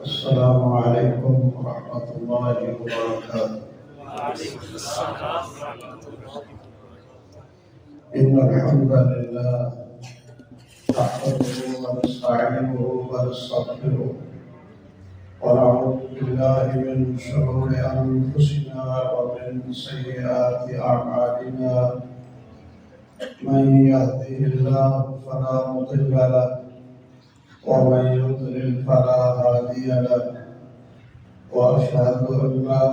السلام عليكم ورحمة الله وبركاته. وعليكم السلام ورحمة الله. إن الحمد لله نحمده ونستعينه ونستغفره ونعوذ بالله من شرور أنفسنا ومن سيئات أعمالنا. من يهده الله فلا مضل له ومن يضلل فلا هادي له، وأشهد أن لا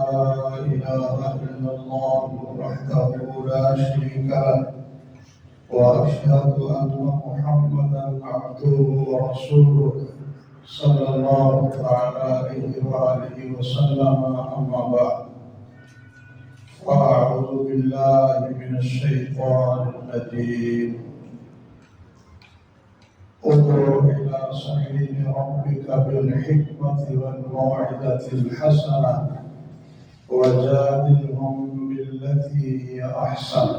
إله إلا الله وحده لا شريك له، وأشهد أن محمدا عبده ورسوله صلى الله تعالى عليه وآله وسلم. أما بعد، فأعوذ بالله من الشيطان الرجيم. ادع إلى سبيل ربك بالحكمة والموعظة الحسنة وجادلهم بالتي هي أحسن.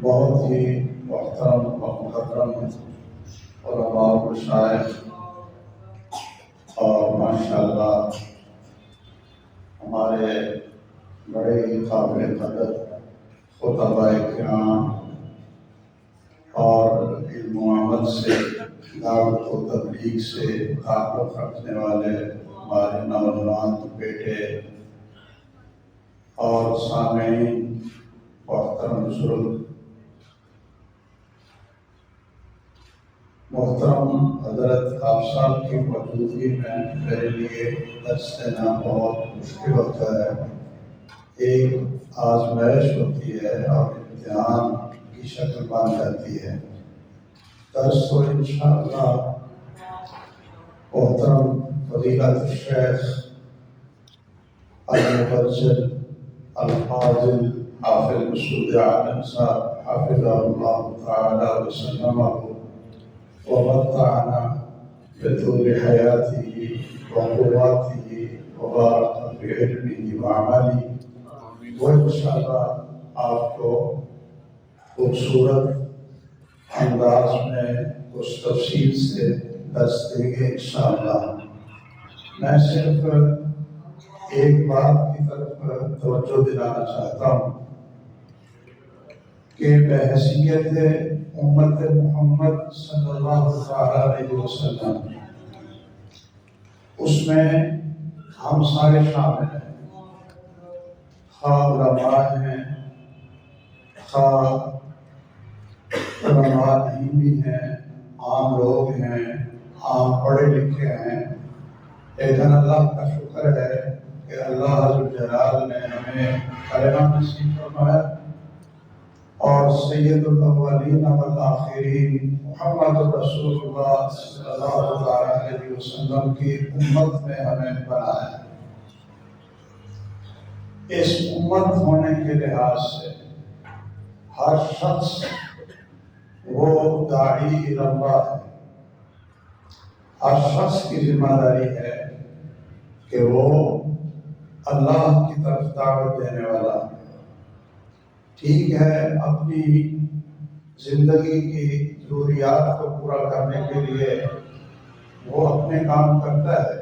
بہت ہی محترم و مکرم علماء و مشائخ اور ماشاءاللہ ہمارے بڑے ہی قابل قدر خطباء کرام اور علم و عمل سے، دعوت و تبلیغ سے تعلق رکھنے والے ہمارے نوجوان بیٹے اور سامعین، محترم بزرگ، محترم حضرت آپ صاحب کی موجودگی میں میرے لیے درس دینا بہت مشکل ہوتا ہے۔ ایک آزمائش ہوتی ہے اور امتحان کی شکل بن جاتی ہے۔ درس تو انشاءاللہ محترم فضیلت الشیخ المبجل الفاضل حافظ مسعود عالم صاحب حفظہ اللہ تعالی وسلمہ ومتعنا بطول حیاته وقواته وبارك في علمه وعمله، وانشاءاللہ آپ کو خوبصورت انداز میں اس تفصیل سے درس دیں گے انشاءاللہ۔ میں صرف ایک بات کی طرف توجہ دلانا چاہتا ہوں کہ بحیثیت امت محمد صلی اللہ علیہ وسلم اس میں ہم سارے شامل ہیں، خواہ علماء ہیں، خواہ علماء نہیں بھی ہیں، عام لوگ ہیں، عام پڑھے لکھے ہیں، لیکن اللہ کا شکر ہے کہ اللہ عز و جلال نے ہمیں کلمہ نصیب فرمایا اور سید الاولین والآخرین محمد رسول اللہ صلی اللہ علیہ وسلم کی امت میں ہمیں بنایا۔ اس امت ہونے کے لحاظ سے ہر شخص وہ داعی اللہ ہے، ہر شخص کی ذمہ داری ہے کہ وہ اللہ کی طرف دعوت دینے والا ہے۔ ٹھیک ہے، اپنی زندگی کی ضروریات کو پورا کرنے کے لیے وہ اپنے کام کرتا ہے،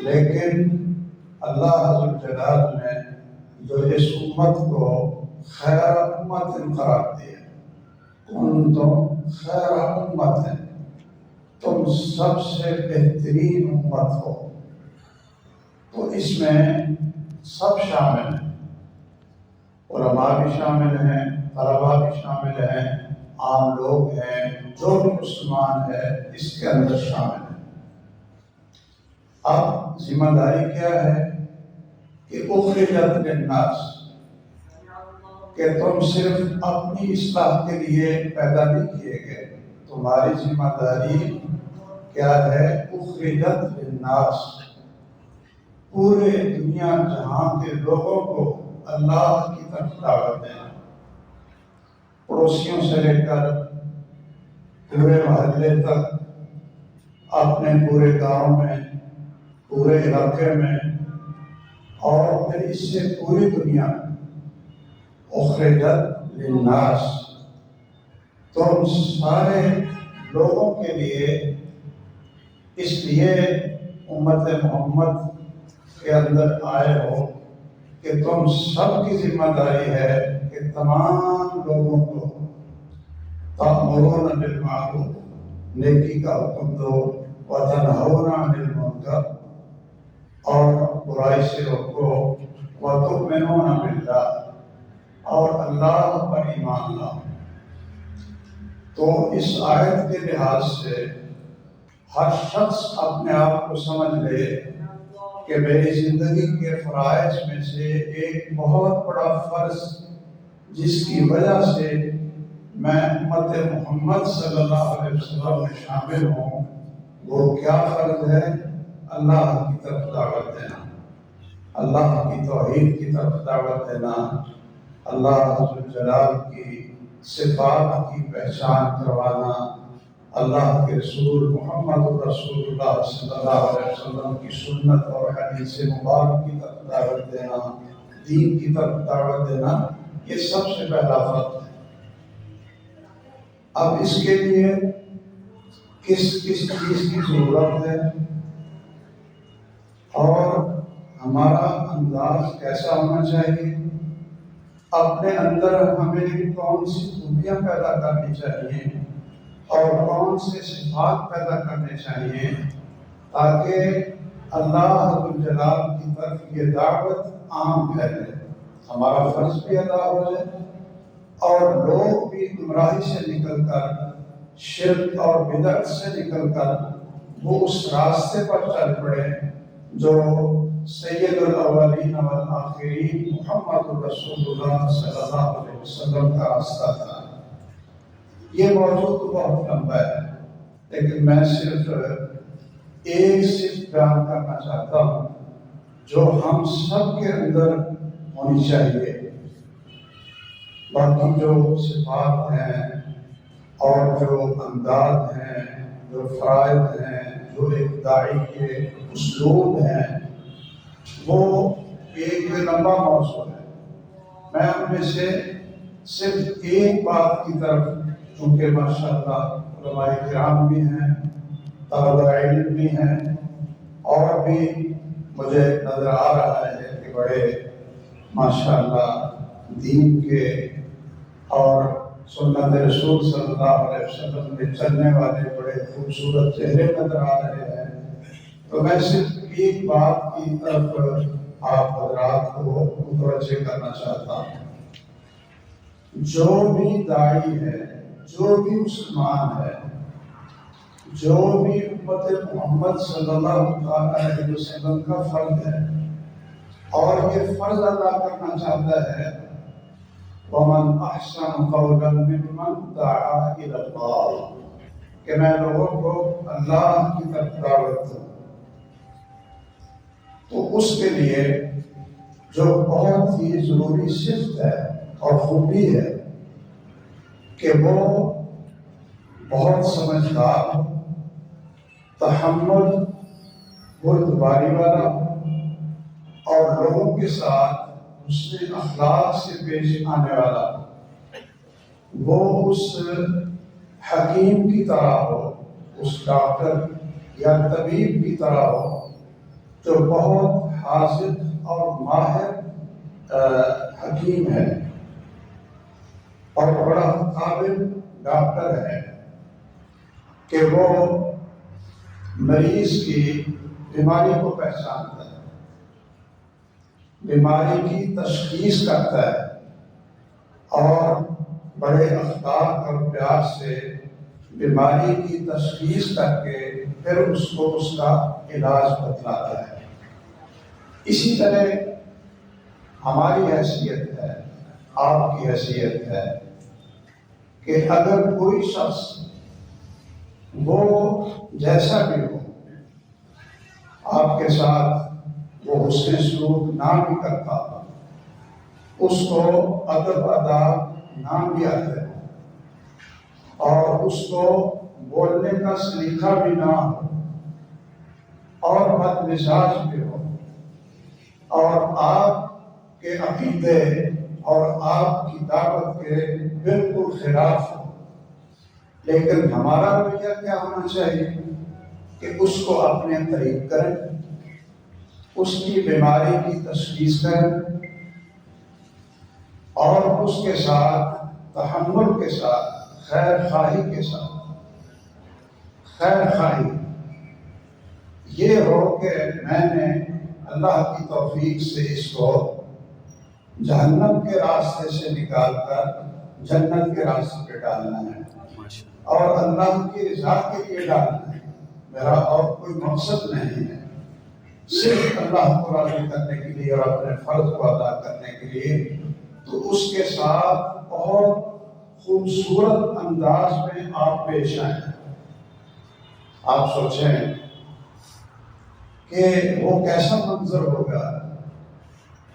لیکن اللہ عز و جلال نے جو اس امت کو خیر امت قرار دیا، کنتم خیر امت، تم سب سے بہترین امت ہو، تو اس میں سب شامل ہیں، علماء بھی شامل ہیں، طلباء بھی شامل ہیں، عام لوگ ہیں، جو بھی مسلمان ہے اس کے اندر شامل ہیں۔ اب ذمہ داری کیا ہے کہ اخرجت للناس، کہ تم صرف اپنی اصلاح کے لیے پیدا نہیں کیے گئے، تمہاری ذمہ داری کیا ہے؟ اخرجت للناس، پورے دنیا جہاں کے لوگوں کو اللہ کی طرف دعوت دیں، پڑوسیوں سے لے کر پورے محلے تک، اپنے پورے گاؤں میں، پورے علاقے میں، اور پھر اس سے پوری دنیا میں۔ اخرجت للناس، تم سارے لوگوں کے لیے اس لیے امت محمد کے اندر آئے ہو کہ تم سب کی ذمہ داری ہے کہ تمام لوگوں کو تأمرون بالمعروف نیکی کا حکم دو وتنہون عن المنکر اور برائی سے روکو وتؤمنون باللہ اور اللہ پر ایمان لاؤ۔ تو اس آیت کے لحاظ سے ہر شخص اپنے آپ کو سمجھ لے کہ میری زندگی کے فرائض میں سے ایک بہت بڑا فرض جس کی وجہ سے میں امت محمد صلی اللہ علیہ وسلم میں شامل ہوں، وہ کیا فرض ہے؟ اللہ کی طرف دعوت دینا، اللہ کی توحید کی طرف دعوت دینا، اللہ جلال کی صفات کی پہچان کروانا، اللہ کے رسول محمد رسول اللہ صلی اللہ علیہ وسلم کی سنت اور حدیث مبارک کی طرف دعوت دینا، دین کی طرف دعوت دینا، یہ سب سے پہلا فرض ہے۔ اب اس کے لیے کس چیز کی ضرورت ہے اور ہمارا انداز کیسا ہونا چاہیے، اپنے اندر ہمیں کون سی خوبیاں پیدا کرنی چاہیے اور کون سے صفات پیدا کرنے چاہیے تاکہ اللہ جلال کی طرف یہ دعوت عام پھیلے، ہمارا فرض بھی ادا ہو جائے اور لوگ بھی گمراہی سے نکل کر، شرک اور بدعت سے نکل کر وہ اس راستے پر چل پڑے جو سید الاولین والآخرین محمد رسول اللہ صلی اللہ علیہ وسلم کا راستہ تھا۔ یہ موضوع تو بہت لمبا ہے لیکن میں صرف ایک بیان کرنا چاہتا ہوں جو ہم سب کے اندر ہونی چاہیے۔ باقی جو صفات ہیں اور جو انداز ہیں، جو فرائض ہیں، جو ایک داعی کے اسلوب ہیں، وہ ایک لمبا موضوع ہے۔ میں ان میں سے صرف ایک بات کی طرف، چونکہ ماشاءاللہ علماء کرام بھی ہیں، طلبہ علم بھی ہیں، اور بھی مجھے نظر آ رہا ہے کہ بڑے ماشاءاللہ دین کے اور سنت رسول صلی اللہ علیہ وسلم میں چلنے والے بڑے خوبصورت چہرے نظر آ رہے ہیں۔ تو میں صرف ایک بات کی طرف آپ حضرات کو متوجہ کرنا چاہتا ہوں۔ جو بھی داعی ہے، جو بھی مسلمان ہے، جو بھی امت محمد صلی اللہ علیہ وسلم کا فرد ہے اور یہ فرض ادا کرنا چاہتا ہے، وَمَنْ أَحْسَنُ قَوْلًا مِّمَّنْ دَعَا إِلَى اللَّهِ، کہ میں لوگوں کو اللہ کی طرف دعوت دوں، تو اس کے لیے جو بہت ہی ضروری صفت ہے اور خوبی ہے کہ وہ بہت سمجھدار ہو، تحمل، بردباری والا اور لوگوں کے ساتھ حسن اخلاق سے پیش آنے والا، وہ اس حکیم کی طرح ہو، اس ڈاکٹر یا طبیب کی طرح ہو جو بہت حاذق اور ماہر حکیم ہے اور بڑا قابل ڈاکٹر ہے کہ وہ مریض کی بیماری کو پہچانتا ہے، بیماری کی تشخیص کرتا ہے اور بڑے اخلاق اور پیار سے بیماری کی تشخیص کر کے پھر اس کو اس کا علاج بتلاتا ہے۔ اسی طرح ہماری حیثیت ہے، آپ کی حیثیت ہے کہ اگر کوئی شخص وہ جیسا بھی ہو، آپ کے ساتھ وہ حسن سلوک نہ بھی کرتا، اس کو ادب آداب نہ بھی آتے اور اس کو بولنے کا سلیقہ بھی نہ ہو اور بد مزاج بھی ہو اور آپ کے عقیدے اور آپ کی دعوت کے بالکل خلاف ہو، لیکن ہمارا رویہ کیا ہونا چاہیے؟ کہ اس کو اپنے قریب کریں، اس کی بیماری کی تشخیص کریں اور اس کے ساتھ تحمل کے ساتھ، خیر خواہی کے ساتھ، خیر خواہی یہ ہو کہ میں نے اللہ کی توفیق سے اس کو جہنم کے راستے سے نکال کر جنت کے راستے پہ ڈالنا ہے اور اللہ کی رضا کے لیے ڈالنا ہے، میرا اور کوئی مقصد نہیں ہے، صرف اللہ کو راضی کرنے کے لیے اور اپنے فرض کو ادا کرنے کے لیے۔ تو اس کے ساتھ بہت خوبصورت انداز میں آپ پیش آئیں۔ آپ سوچیں کہ وہ کیسا منظر ہوگا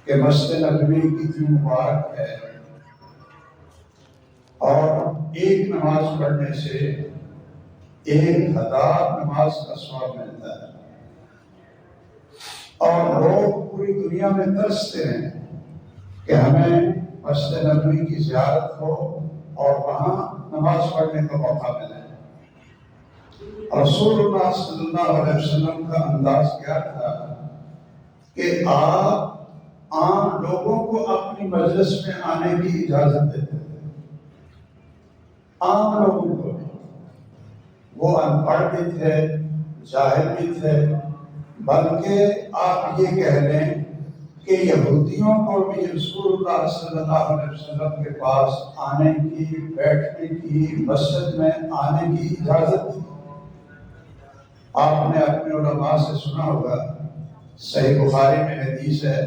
کہ مسجد نبوی کتنی مبارک ہے اور ایک نماز پڑھنے سے 1000 نماز کا ثواب ملتا ہے، اور لوگ پوری دنیا میں ترستے ہیں کہ ہمیں مسجد نبوی کی زیارت ہو اور وہاں نماز پڑھنے کا موقع ملے۔ رسول اللہ صلی اللہ علیہ وسلم کا انداز کیا تھا کہ آپ عام لوگوں کو اپنی مجلس میں آنے کی اجازت دیتے تھے، عام لوگوں کو، وہ ان پڑھ بھی تھے، جاہل بھی تھے، بلکہ آپ یہ کہہ لیں کہ یہودیوں کو بھی رسول اللہ صلی اللہ علیہ وسلم کے پاس آنے کی، بیٹھنے کی، مسجد میں آنے کی اجازت تھی۔ آپ نے اپنے علماء سے سنا ہوگا، صحیح بخاری میں حدیث ہے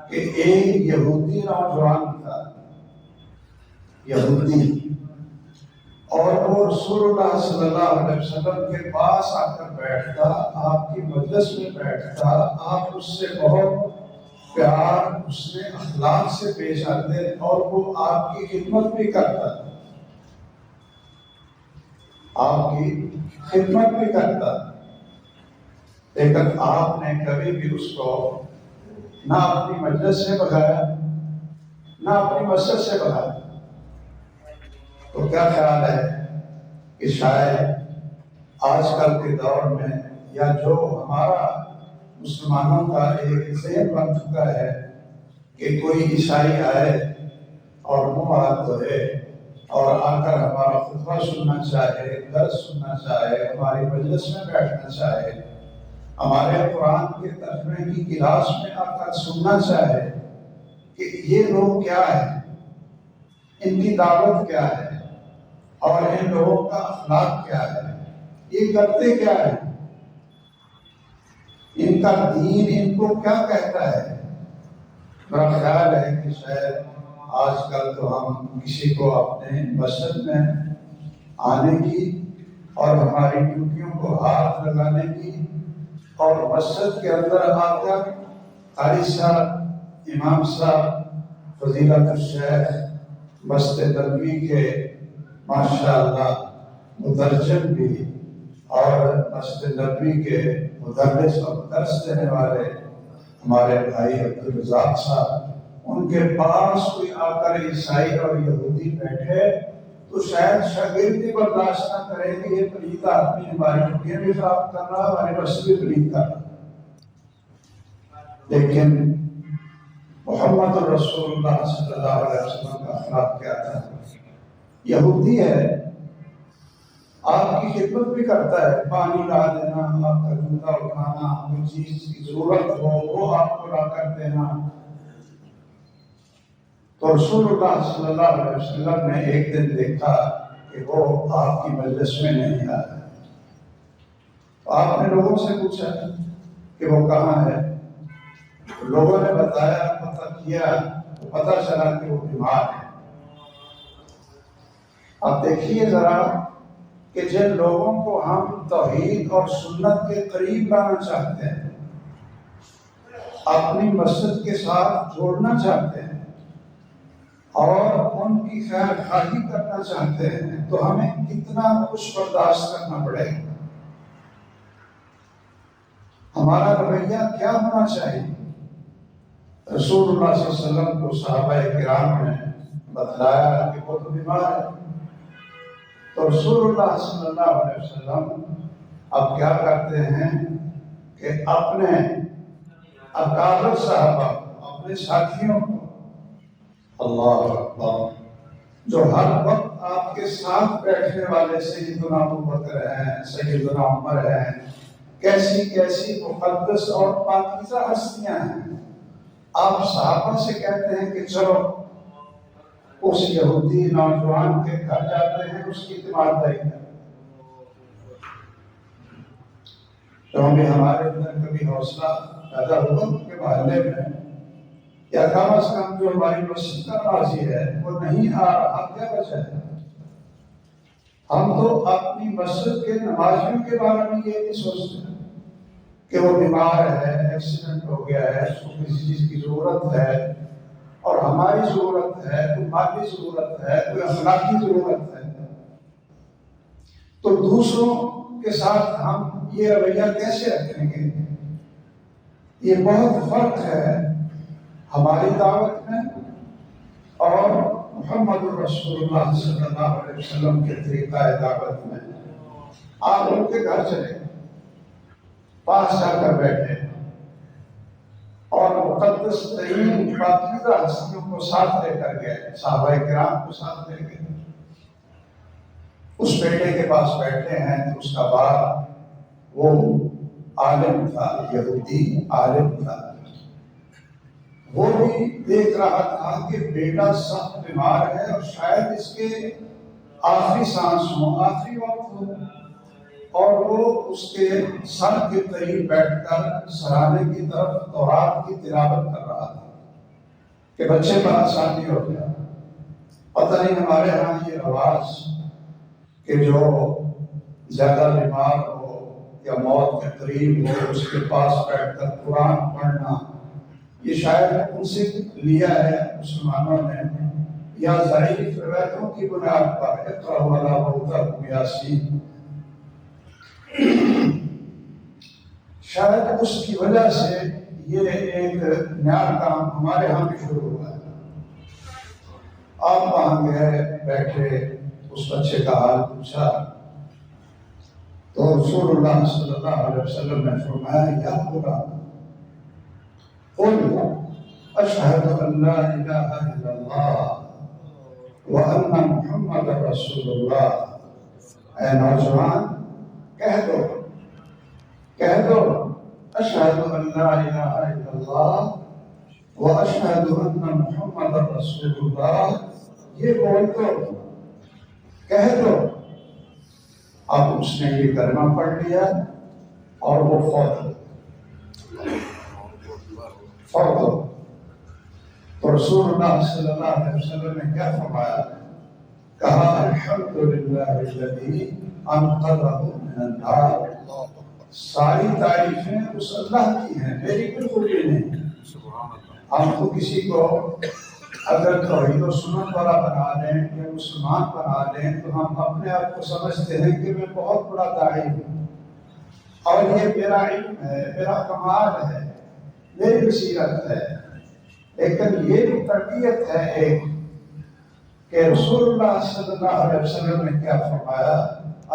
کہ ایک یہودی نوجوان تھا، یہودی، اور وہ رسول اللہ صلی اللہ علیہ وسلم کے پاس آ کر بیٹھتا، آپ کی مجلس میں بیٹھتا، آپ اس سے بہت پیار، اس میں اخلاق سے پیش آتے اور وہ آپ کی خدمت بھی کرتا، آپ کی خدمت بھی کرتا، لیکن آپ نے کبھی بھی اس کو نہ اپنی مجلس سے بھگایا، نہ اپنی مسجد سے بھگایا۔ تو کیا خیال ہے کہ شاید آج کل کے دور میں، یا جو ہمارا مسلمانوں کا ایک ذہن بن چکا ہے کہ کوئی عیسائی آئے اور منہ ہاتھ دھوئے اور آ کر ہمارا خطبہ سننا چاہے، درس سننا چاہے، ہماری مجلس میں بیٹھنا چاہے، ہمارے قرآن کے ترجمے کی کلاس میں آ کر سننا چاہے، کہ یہ لوگ کیا ہیں، ان کی دعوت کیا ہے اور ان لوگوں کا اخلاق کیا ہے، یہ کرتے کیا ہے، ان کا دین ان کو کیا کہتا ہے۔ میرا خیال ہے کہ شاید آج کل تو ہم کسی کو اپنے مسجد میں آنے کی اور ہماری ڈیوٹیوں کو ہاتھ لگانے کی اور مسجد کے اندر آ کر قاری صاحب، امام صاحب، فضیلت الشیخ مسجد نبوی کے ماشاءاللہ مترجم بھی اور مسجد نبوی کے مدرس اور درس دینے والے ہمارے بھائی عبدالرزاق صاحب، ان کے پاس کوئی آ کر عیسائی اور یہودی بیٹھے تو شاید شاگردی برداشت نہ کرے کہ یہ پلیت آدمی ہماری چھٹیاں بھی خراب کر رہا، ہمارے مسجد بھی پلیت کر رہا۔ لیکن محمد رسول اللہ صلی اللہ علیہ وسلم کا اخلاق کیا تھا؟ یہودی ہے، آپ کی خدمت بھی کرتا ہے، پانی لا دینا، آپ کا جوتا اٹھانا، کوئی چیز کی ضرورت ہو وہ آپ کو لا کر دینا۔ تو رسول اللہ صلی اللہ علیہ وسلم نے ایک دن دیکھا کہ وہ آپ کی مجلس میں نہیں آیا۔ آپ نے لوگوں سے پوچھا کہ وہ کہاں ہے؟ لوگوں نے بتایا، پتہ کیا تو پتہ چلا کہ وہ بیمار ہے۔ اب دیکھیے ذرا کہ جن لوگوں کو ہم توحید اور سنت کے قریب لانا چاہتے ہیں، اپنی مسجد کے ساتھ جوڑنا چاہتے ہیں اور ان کی خیر خواہی کرنا چاہتے ہیں، تو ہمیں کتنا کچھ برداشت کرنا پڑے گا۔ ہمارا رویہ کیا ہونا چاہیے؟ رسول اللہ صلی اللہ علیہ وسلم کو صحابہ کرام نے بتلایا کہ وہ تو بیمار ہے، تو رسول اللہ صلی اللہ علیہ وسلم اب کیا کرتے ہیں کہ اپنے اکابر صحابہ، اپنے ساتھیوں کو، اللہ اکبر، جو ہر وقت آپ کے ساتھ بیٹھنے والے سیدنا ابو بکر ہیں، سیدنا عمر ہیں، کیسی کیسی مقدس اور پاکیزہ ہستیاں ہیں، آپ صحابہ سے کہتے ہیں کہ چلو اس یہودی نوجوان کے گھر جاتے ہیں، اس کی تیمارداری کریں۔ تو ہمیں ہمارے اندر کبھی حوصلہ پیدا ہوا کہ محلے میں یا کم از کم جو ہماری مسجد کا نمازی ہے وہ نہیں آ رہا، کیا وجہ ہے؟ ہم تو اپنی مسجد کے نمازیوں کے بارے میں یہ نہیں سوچتے کہ وہ بیمار ہے، ایکسیڈنٹ ہو گیا ہے، اس کو کسی چیز کی ضرورت ہے، اور ہماری ضرورت ہے، کوئی مالی ضرورت ہے، کوئی اخلاقی ضرورت ہے، تو دوسروں کے ساتھ ہم یہ رویہ کیسے رکھیں گے؟ یہ بہت فرق ہے ہماری دعوت میں اور محمد رسول اللہ صلی اللہ علیہ وسلم کے طریقہ دعوت میں۔ آپ ان کے گھر چلے، پاس جا کر بیٹھے اور مقدس ترین پاکیزہ ہستیوں کو ساتھ لے کر گئے، صحابہ کرام کو ساتھ لے گئے۔ اس بیٹے کے پاس بیٹھے ہیں تو اس کا باپ وہ عالم تھا، یہودی عالم تھا، وہ بھی دیکھ رہا تھا کہ بیٹا سخت بیمار ہے اور شاید اس کے آخری سانس ہو، آخری وقت ہو، اور وہ اس کے سر کے قریب بیٹھ کر سرانے کی طرف تورات کی تلاوت کر رہا تھا کہ بچے پر آسانی ہو گیا۔ پتہ نہیں ہمارے ہاں یہ رواج کہ جو زیادہ بیمار ہو یا موت کے قریب ہو اس کے پاس بیٹھ کر قرآن پڑھنا، یہ شاید ان سے لیا ہے مسلمانوں نے، یا ضعیف روایتوں کی بنیاد پر اقرأ ولا موتاکم یاسین، شاید اس کی وجہ سے یہ ایک نیا کام ہمارے ہاں بھی شروع ہوا ہے۔ آپ وہاں گئے، بیٹھے، اس بچے کا حال پوچھا تو رسول اللہ صلی اللہ علیہ وسلم نے فرمایا یا غلام قل اشہد ان لا الہ الا اللہ وان محمد رسول اللہ، اے نوجوان کہہ دو اشہد ان لا الہ الا اللہ واشہد ان محمد رسول اللہ، یہ بول دو، کہہ دو۔ اب اس نے یہ کلمہ پڑھ لیا اور وہ فوت ہو۔ تو رسول اللہ صلی اللہ علیہ وسلم نے کیا فرمایا؟ کہا الحمدللہ الذی انقذہ من النار، ساری تعریفیں اس اللہ کی ہیں، میری کوئی خوبی نہیں۔ ہم تو کسی کو اگر توحید و سنت والا بنا لیں یا مسلمان بنا لیں تو ہم اپنے آپ کو سمجھتے ہیں کہ میں بہت بڑا داعی ہوں اور یہ میرا علم ہے، میرا کمال ہے، میری بصیرت ہے، لیکن یہ بھی تربیت ہے ایک کہ رسول اللہ صلی اللہ علیہ وسلم نے کیا فرمایا؟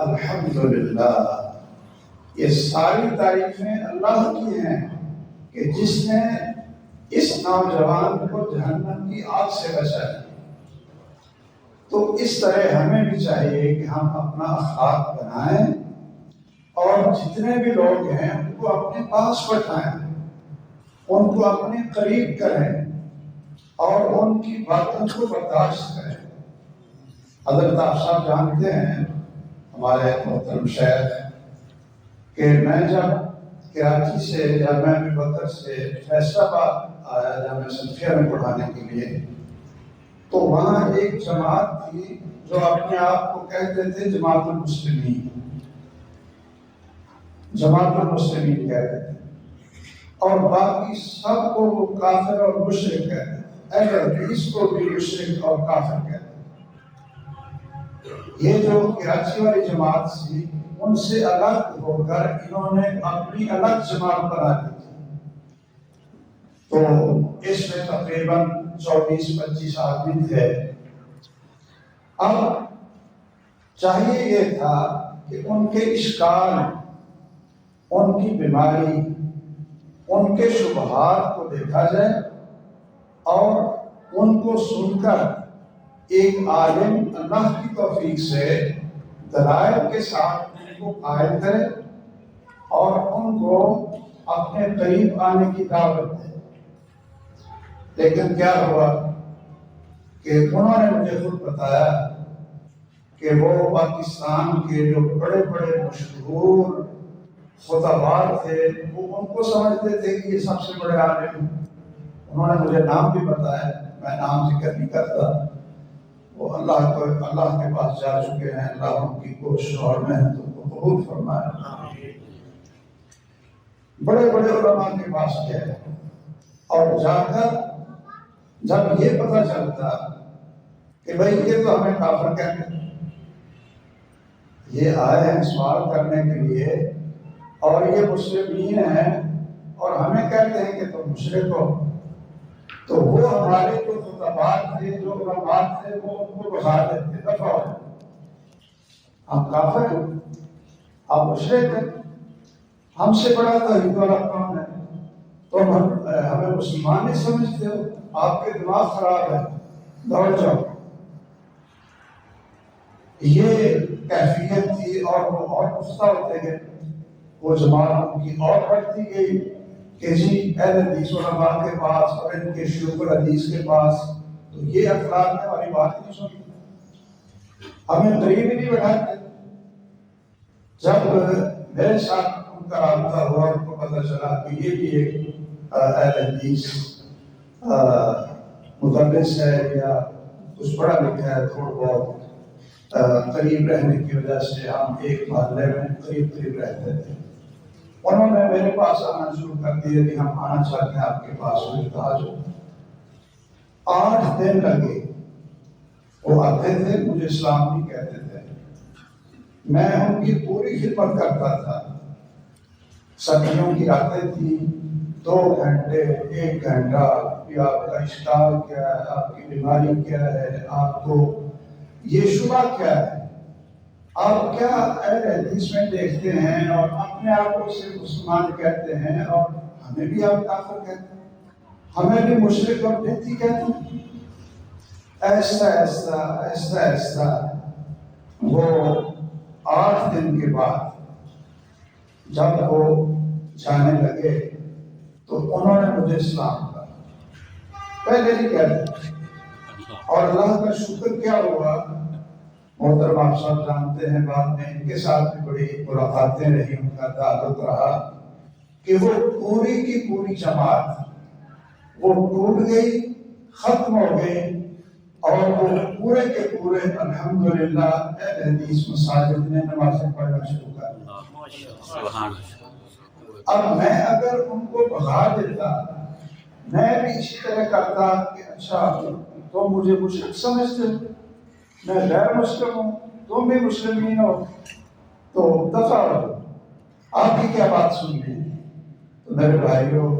الحمدللہ، یہ ساری تعریفیں اللہ کی ہیں کہ جس نے اس نوجوان کو جہنم کی آگ سے بچایا۔ تو اس طرح ہمیں بھی چاہیے کہ ہم اپنا اخلاق بنائیں اور جتنے بھی لوگ ہیں ان کو اپنے پاس بٹھائیں، ان کو اپنے قریب کریں اور ان کی باتوں کو برداشت کریں۔ حضرت آپ صاحب جانتے ہیں ہمارے محترم شیخ کہ میں جب کراچی سے جامعہ ابی بکر سے فیصل آباد آیا جامعہ سلفیہ میں پڑھانے کے لیے، تو وہاں ایک جماعت تھی جو اپنے آپ کو کہتے تھے جماعت المسلمین، جماعت المسلمین کہتے تھے، اور باقی سب کو وہ کافر اور مشرک کہتے تھے، اہل حدیث کو بھی مشرک اور کافر کہتے تھے۔ یہ جو کراچی والی جماعت تھی ان سے الگ ہو کر انہوں نے اپنی الگ جماعت بنا لی تھی، تو اس میں تقریباً 24-25 آدمی تھے۔ اب چاہیے یہ تھا کہ ان کے اشکال ان کی بیماری، ان کے شبہات کو دیکھا جائے اور ان کو سن کر ایک عالم اللہ کی توفیق سے دلائل کے ساتھ ان کو قائل کرے اور ان کو اپنے قریب آنے کی دعوت دے۔ لیکن کیا ہوا کہ انہوں نے مجھے خود بتایا کہ وہ پاکستان کے جو بڑے بڑے مشہور خطباء تھے وہ ان کو سمجھتے تھے کہ یہ سب سے بڑے عالم ہیں۔ انہوں نے مجھے نام بھی بتایا، میں نام ذکر نہیں کرتا، وہ اللہ کے پاس جا چکے ہیں، اللہ ان کی کوشش اور محنتوں کو قبول فرمائے۔ بڑے بڑے علماء کے پاس گئے اور جا کر جب یہ پتہ چلتا کہ بھئی یہ تو ہمیں کافر کہتے ہیں، یہ آئے ہیں سوال کرنے کے لیے اور یہ مسلمین ہیں اور ہمیں کہتے ہیں کہ تم مشرک ہو، تو وہ ہمارے جو خطباء تھے، جو علماء تھے، وہ ان کو بخار دیتے، دفع ہو، ہم کافر ہیں، آپ مشرک ہیں، ہم سے بڑا توحید والا کون ہے، تو ہمیں مسلمان نہیں سمجھتے ہو، آپ کے دماغ خراب ہے، دوڑ جاؤ۔ یہ کیفیت تھی اور وہ اور پختہ ہوتے گئے، وہ جماعت ان کی اور بڑھتی گئی کہ جی اہل حدیث علماء کے پاس اور ان کے شیوخ الحدیث کے پاس تو یہ اخلاق میں ہماری بات نہیں سنتے، ہمیں قریب ہی نہیں بٹھاتے۔ جب میرے ساتھ ان کا رابطہ ہوا، ان کو پتہ چلا کہ یہ بھی ایک اہل حدیث مدرس ہے یا کچھ پڑھا لکھا ہے، تھوڑا بہت قریب رہنے کی وجہ سے ہم ایک محلے میں قریب رہتے تھے، انہوں نے میرے پاس آنا شروع کر دیا کہ ہم آنا چاہتے ہیں آپ کے پاس، مجھے کہا جو 8 دن لگے، وہ آتے تھے، مجھے اسلام نہیں کہتے تھے، میں ان کی پوری خدمت کرتا تھا، سردیوں کی راتیں تھیں، 2 گھنٹے 1 گھنٹہ کہ آپ کا اشکال کیا ہے، آپ کی بیماری کیا ہے، آپ کو یہ شبہ کیا ہے، آپ کیا اہل حدیث میں دیکھتے ہیں اور اپنے آپ کو صرف مسلمان کہتے ہیں اور ہمیں بھی آپ کافر کہتے ہیں، ہمیں بھی مشرک اور بدعتی کہتے ہیں۔ ایسا وہ 8 دن کے بعد جب وہ جانے لگے تو انہوں نے مجھے اسلام کہا، پہلے نہیں کہتے، اور اللہ کا شکر کیا ہوا، محترم آپ سب جانتے ہیں، بعد میں ان کے ساتھ بھی بڑی ملاقاتیں رہی، ان کا تعلق رہا کہ وہ پوری کی پوری جماعت وہ ٹوٹ گئی، ختم ہو گئی، اور وہ پورے کے پورے الحمدللہ اہل حدیث مساجد میں نمازیں پڑھنا شروع کر دی۔ اب میں اگر ان کو بھگا دیتا، میں بھی اسی طرح کرتا کہ اچھا تم مجھے مشرک سمجھتے ہو، میں غیر مسلم ہوں، تم بھی مسلمین ہو، تو دفع ہو، آپ کی کیا بات سن رہی ہیں؟ تو میرے بھائیوں،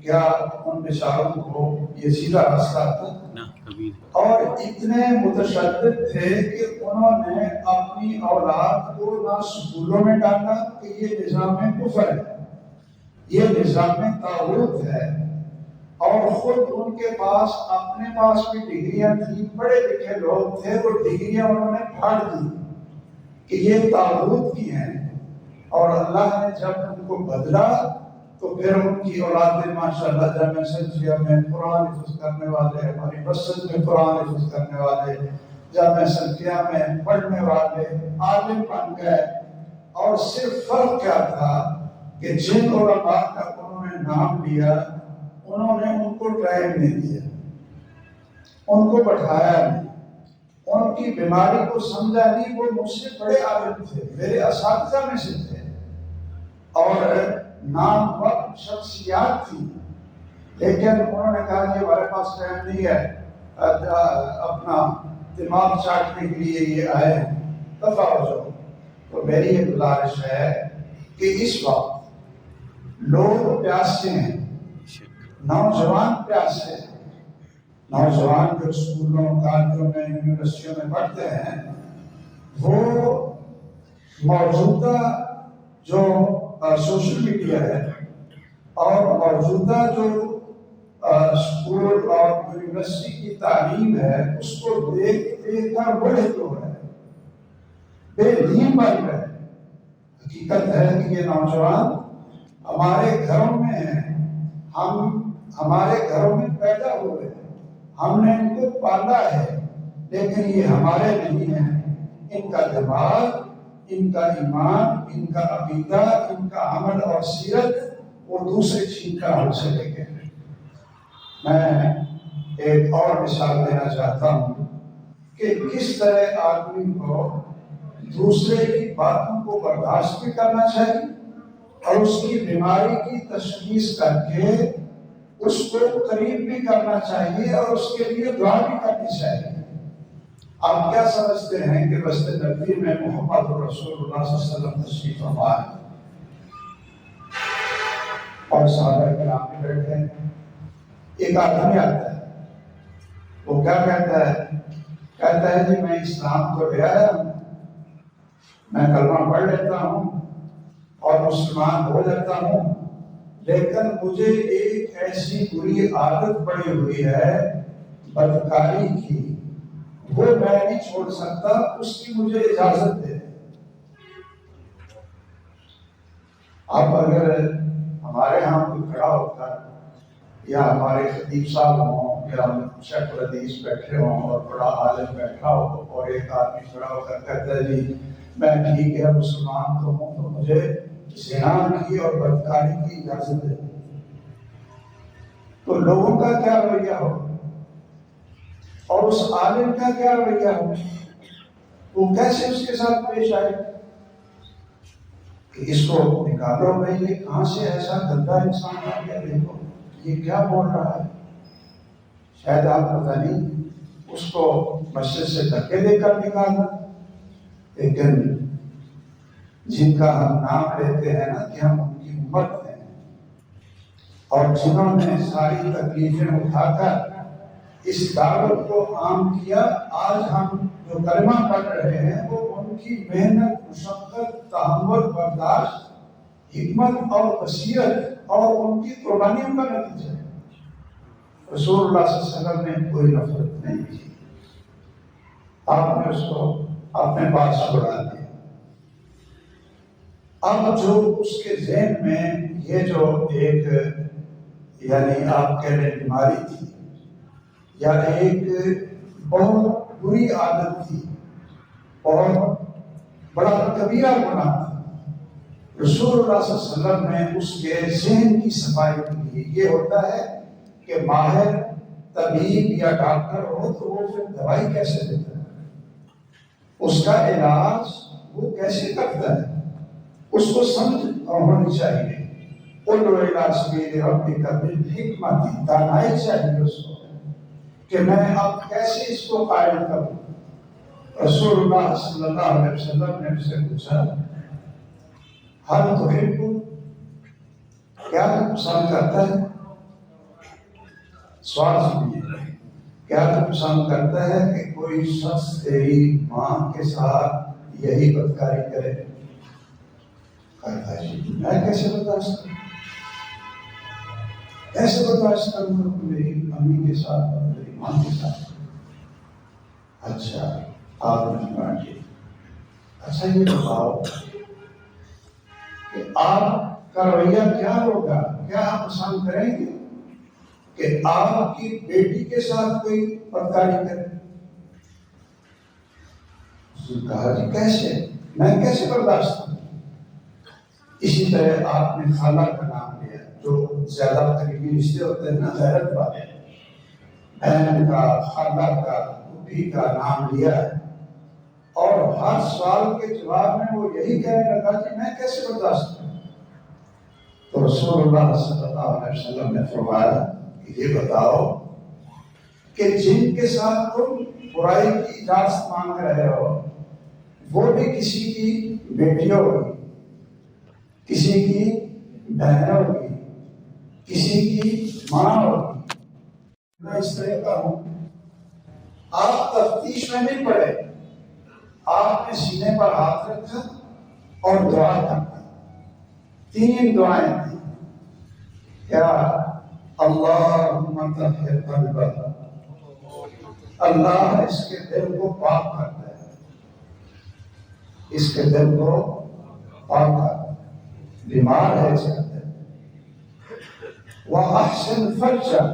کیا ان بیچاروں کو یہ سیدھا راستہ تھا؟ اور اتنے متشدد تھے کہ انہوں نے اپنی اولاد کو نہ سکولوں میں ڈالا کہ یہ نظام کفر ہے، یہ نظام طاغوت ہے، اور خود ان کے پاس اپنے پاس بھی ڈگریاں تھیں، پڑھے لکھے لوگ تھے، وہ ڈگریاں انہوں نے پھاڑ دی کہ یہ طاغوت کی ہیں، اور اللہ نے جب ان کو بدلا تو پھر ان کی اولادیں ماشاءاللہ جامعہ سلفیہ میں قرآن حفظ کرنے والے، ہماری مسجد میں قرآن حفظ کرنے والے، جامعہ سلفیہ میں پڑھنے والے عالم بن گئے۔ اور صرف فرق کیا تھا کہ جن علماء کا انہوں نے نام لیا، انہوں نے ان کو ٹائم نہیں دیا، ان کو بٹھایا نہیں، ان کی بیماری کو سمجھا نہیں۔ وہ مجھ سے بڑے عالم تھے، میرے اساتذہ میں سے تھے، اور نام وقت شخصیات تھی، لیکن انہوں نے کہا کہ ہمارے پاس ٹائم نہیں ہے، اپنا دماغ چاٹنے کے لیے یہ آئے ہیں، دفع ہو جاؤ۔ تو میری یہ گزارش ہے کہ اس وقت لوگ پیاسے ہیں، نوجوان پیاسے ہیں، نوجوان جو اسکولوں کالجوں میں یونیورسٹیوں میں پڑھتے ہیں، وہ موجودہ جو سوشل میڈیا ہے اور موجودہ جو اسکول اور یونیورسٹی کی تعلیم ہے اس کو دیکھ دیکھ کر بڑے تو ہے، بے دین بن گئے۔ حقیقت ہے کہ یہ نوجوان ہمارے گھروں میں ہیں، ہمارے گھروں میں پیدا ہوئے ہیں، ہم نے ان کو پالا ہے، لیکن یہ ہمارے نہیں ہیں۔ ان کا دماغ، ان کا ایمان، ان کا عقیدہ، ان کا عمل اور سیرت وہ دوسرے چھین کر ہم سے لے گئے۔ میں ایک اور مثال دینا چاہتا ہوں کہ کس طرح آدمی کو دوسرے کی باتوں کو برداشت بھی کرنا چاہیے اور اس کی بیماری کی تشخیص کر کے اس کو قریب بھی کرنا چاہیے اور اس کے لیے دعا بھی کرنی چاہیے۔ آپ کیا سمجھتے ہیں کہ بسط نبوی میں محمد رسول اللہ صلی اللہ علیہ وسلم تشریف فرما ہے اور صحابہ کرام بھی بیٹھے ہیں، ایک آدمی آتا ہے، وہ کیا کہتا ہے جی میں اسلام کو لے آیا ہوں، میں کلمہ پڑھ لیتا ہوں اور مسلمان ہو جاتا ہوں، لیکن مجھے ایک ایسی بری عادت پڑی ہوئی ہے بدکاری کی، وہ میں نہیں چھوڑ سکتا، اس کی مجھے اجازت دے۔ اب اگر ہمارے ہاں کوئی کھڑا ہوتا یا ہمارے خطیب صاحب ہوں یا شیخ الحدیث بیٹھے ہوں اور بڑا عالم بیٹھا ہو اور ایک آدمی کھڑا ہو کر کہتا ہے جی میں ٹھیک ہے مسلمان تو ہوں تو مجھے زنا کی اور بدکاری کی اجازت دے، تو لوگوں کا کیا رویہ ہو اور اس عالم کا کیا رویہ ہو، وہ کیسے اس کے ساتھ پیش آئے کہ اس کو نکالو بھائی، یہ کہاں سے ایسا گندا انسان آ گیا، دیکھو یہ کیا بول رہا ہے۔ شاید آپ پتہ نہیں اس کو مسجد سے دھکے دے کر نکالنا، لیکن جن کا ہم نام لیتے ہیں نا کہ ہم ان کی امت ہیں اور جنہوں نے ساری تکلیفیں اٹھا کر اس دعوت کو عام کیا، آج ہم جو کلمہ پڑھ رہے ہیں وہ ان کی محنت، مشقت، تحمل، برداشت، حکمت اور بصیرت اور ان کی قربانیوں کا نتیجہ ہے۔ رسول اللہ صلی اللہ علیہ وسلم نے کوئی نفرت نہیں کی، آپ نے اس کو اپنے پاس چھوڑا دیا۔ اب جو اس کے ذہن میں یہ جو ایک یعنی آپ کہہ رہے بیماری تھی یا ایک بہت بری عادت تھی اور بڑا کبیرہ گناہ تھا، رسول اللہ صلی اللہ علیہ وسلم نے اس کے ذہن کی صفائی کے لیے، یہ ہوتا ہے کہ ماہر طبیب یا ڈاکٹر ہو تو وہ پھر دوائی کیسے دیتا ہے، اس کا علاج وہ کیسے کرتا ہے، اس کو سمجھ ہونی چاہیے۔ اُدعُ اِلیٰ سَبِیلِ رَبِّکَ بِالْحِکْمَةِ، دانائی چاہیے اس کو کہ میں اب کیسے اس کو قائم کروں۔ رسول اللہ صلی اللہ علیہ وسلم نے اس سے پوچھا حل تحب، کیا تم پسند کرتا ہے، سوال سنیے، کیا تم پسند کرتا ہے کہ کوئی شخص تیری ماں کے ساتھ یہی بدکاری کرے؟ کہتا ہے جی میں کیسے برداشت کروں، کیسے برداشت کروں میری امی کے ساتھ اور میری ماں کے ساتھ۔ اچھا آپ نے سنا جی، اچھا یہ بتاؤ کہ آپ کا رویہ کیا ہوگا، کیا آپ پسند کریں گے کہ آپ کی بیٹی کے ساتھ کوئی بدکاری کرے؟ اس نے کہا جی کیسے، میں کیسے برداشت کروں۔ اسی طرح آپ نے خالہ کا نام لیا، جو زیادہ قریبی رشتے ہوتے ہیں نا غیرت والے، بہن کا، خالہ کا، پھوپھی کا نام لیا ہے اور ہر سوال کے جواب میں وہ یہی کہنے لگا کہ میں کیسے برداشت کروں۔ تو رسول اللہ صلی اللہ علیہ وسلم نے فرمایا کہ یہ بتاؤ کہ جن کے ساتھ تم برائی کی اجازت مانگ رہے ہو وہ بھی کسی کی بیٹیاں ہوگی، کسی کی بہن ہوگی، کسی کی ماں ہوگی۔ میں اس طرح کا ہوں، آپ تفتیش میں نہیں پڑے، آپ نے سینے پر ہاتھ رکھا اور دعا کرنا 3 دعائیں تھیں. کیا؟ اللہم طہر قلبہ، اللہ اس کے دل کو پاک کرتا ہے، اس کے دل کو پاک کرتا ہے، بیمار ہے اس کا دل. وَأَحْسِنْ فَرْجَهُ،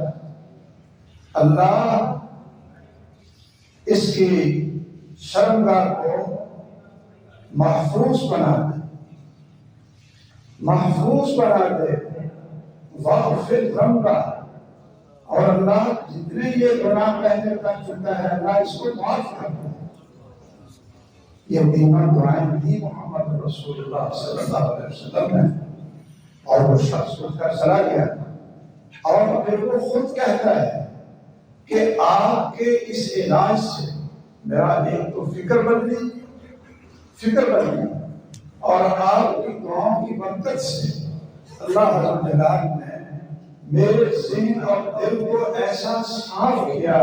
اللہ اس کی شرمگاہ کو محفوظ بنا دے، محفوظ بنا دے. واغفر ذنبہ، اور اللہ جتنے یہ گناہ پہلے کر چکا ہے اللہ اس کو معاف کر دے. یہ تینوں دعائیں دی محمد رسول اللہ صلی اللہ علیہ وسلم نے، اور وہ شخص اٹھ کر چلا گیا. اور پھر وہ خود کہتا ہے کہ آپ کے اس علاج سے میرا ایک تو فکر بدلی، اور آپ کی دعاؤں کی برکت سے اللہ رب العالمین نے میرے ذہن اور دل کو ایسا صاف کیا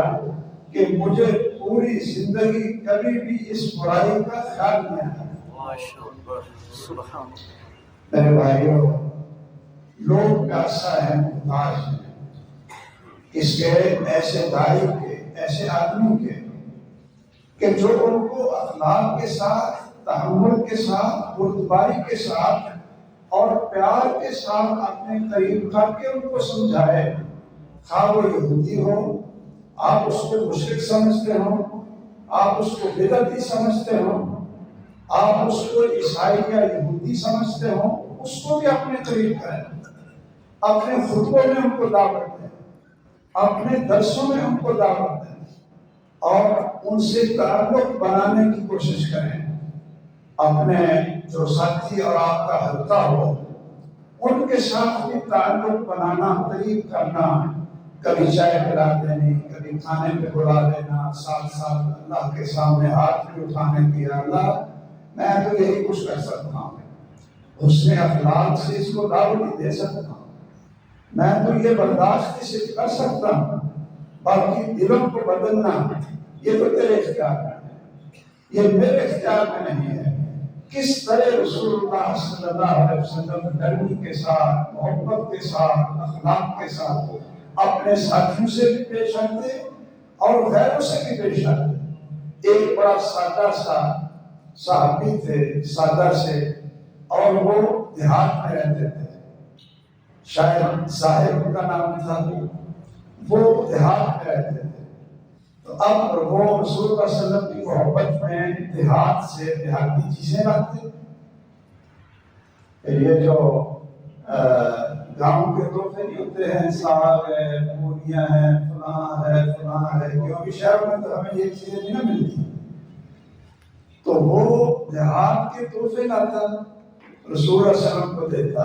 کہ مجھے پوری زندگی کبھی بھی اس برائی کا خیال نہیں آیا. میرے بھائیوں، لوگ پیاسا ہے، محتاج ہیں اس کے ایسے دائی کے، ایسے آدمی کے کہ جو ان کو اخلاق کے ساتھ، تحمل کے ساتھ، بردباری کے ساتھ اور پیار کے ساتھ اپنے قریب کر کے ان کو سمجھائے. خواہ وہ یہودی ہو، آپ اس کو مشرک سمجھتے ہو، آپ اس کو بدعتی سمجھتے ہو، آپ اس کو عیسائی یا یہودی سمجھتے ہو، اس کو بھی اپنے قریب کریں، اپنے خطبوں میں ان کو دعوت دیں، اپنے درسوں میں ان کو دعوت دیں، اور ان سے تعلق بنانے کی کوشش کریں. اپنے جو ساتھی اور آپ کا حلقہ ہو ان کے ساتھ بھی تعلق بنانا، قریب کرنا، کبھی چائے پلا دینی، کبھی کھانے پہ بلا دینا، ساتھ ساتھ اللہ کے سامنے ہاتھ بھی اٹھانے کی، اللہ میں تو یہی کچھ کر سکتا ہوں، حسن اخلاق سے اس کو دعوت دے سکتا ہوں، میں تو یہ برداشت سے کر سکتا ہوں، باقی دلوں کو بدلنا یہ تو تیرے اختیار میں ہے، یہ میرے اختیار میں نہیں ہے. کس طرح رسول اللہ صلی اللہ علیہ وسلم نرمی کے ساتھ، محبت کے ساتھ، اخلاق کے ساتھ اپنے ساتھیوں سے بھی پیش آتے اور غیروں سے بھی پیش آتے. ایک بڑا سادہ سا صحابی تھے، سادہ سے، اور وہ دیہات میں رہتے تھے، شاید صاحب کا نام تھا، وہ دیہات میں رہتے تھے. تو اب وہ رسول اللہ صلی اللہ علیہ وسلم کی محبت میں دیہات سے دیہاتی چیزیں لاتے. یہ جو گاؤں کے تحفے نہیں ہوتے ہیں، ساگ ہے، پوریاں ہیں، فلاں ہے، کیونکہ شہر میں تو ہمیں یہ چیزیں نہیں نہ ملتی. تو وہ دیہات کے تحفے لاتا، رسول اللہ صلی اللہ علیہ وسلم کو دیتا،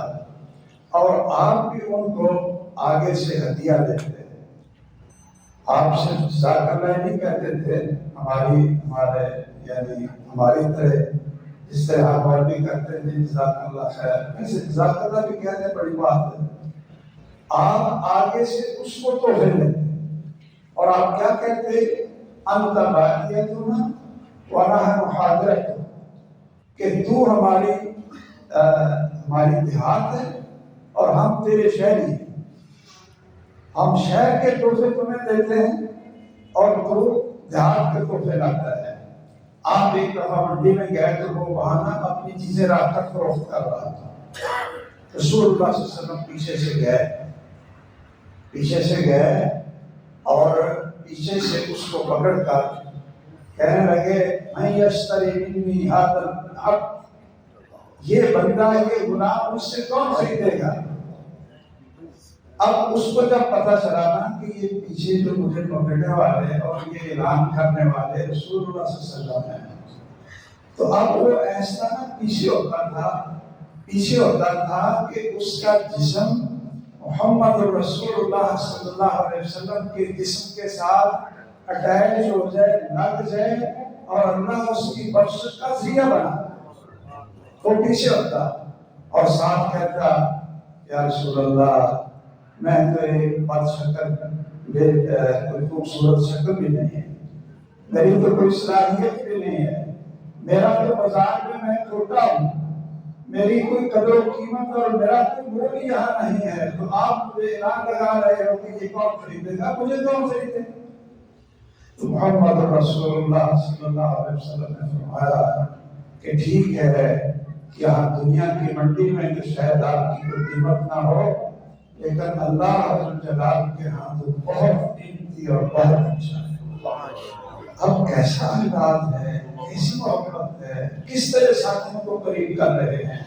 اور آپ بھی ان کو آگے سے ہدیہ دیتے. آپ صرف جزاک اللہ نہیں کہتے تھے، ہمارے یعنی ہماری طرح جس طرح آپ عربی کرتے تھے جزاک اللہ خیر، ویسے جزاک اللہ بھی کہتے بڑی بات ہے. آپ آگے سے اس کو تحفے لیتے اور آپ کیا کہتے؟ انت باقیتنا ونحن حاضرتنا، کہ تو ہماری دیہات ہے اور ہم تیرے شہری ہیں. ہم شہر کے تحفے تمہیں دیتے ہیں اور تو دیہات کے تحفے لاتا ہے. آپ ایک دفعہ منڈی میں گئے تو وہ وہاں اپنی چیزیں رات تک فروخت کر رہا تھا. رسول اللہ صلی اللہ علیہ وسلم پیچھے سے گئے اور پیچھے سے اس کو پکڑ کر کہنے لگے میں یشتری منی ھذا العبد، یہ بندہ، یہ غلام مجھ سے کون خریدے گا؟ اب اس کو جب پتا چلا نا کہ یہ پیچھے جو مجھے پکڑنے والے اور یہ اعلان کرنے والے رسول اللہ صلی اللہ علیہ وسلم ہیں، تو اب وہ ایسا پیچھے ہوتا تھا کہ اس کا جسم محمد رسول اللہ صلی اللہ علیہ وسلم کے جسم کے ساتھ اٹیچ ہو جائے، لگ جائے، اور اللہ اس کی بخشش کا ذریعہ بنا. وہ پیچھے ہوتا اور ساتھ کہتا یا رسول اللہ میں تو ایک بد شکل، کوئی خوبصورت شکل بھی نہیں ہے، میری تو کوئی صلاحیت بھی نہیں ہے، میرا تو بازار میں چھوٹا ہوں، میری کوئی قدر و قیمت اور میرا کوئی مول یہاں نہیں ہے، تو آپ مجھے اعلان لگا رہے ہو کہ یہ کون خریدے گا، مجھے کون خریدے؟ تو محمد رسول اللہ صلی اللہ علیہ وسلم نے فرمایا کہ ٹھیک ہے یہاں دنیا کی منڈی میں تو شاید آپ کی کوئی قیمت نہ ہو، لیکن اللہ جلال کے ہاں تو بہت قیمتی اور بہت اچھا ہے۔ اب کیسا انداز ہے، کیسی محبت ہے، کس طرح ساتھیوں کو قریب کر رہے ہیں۔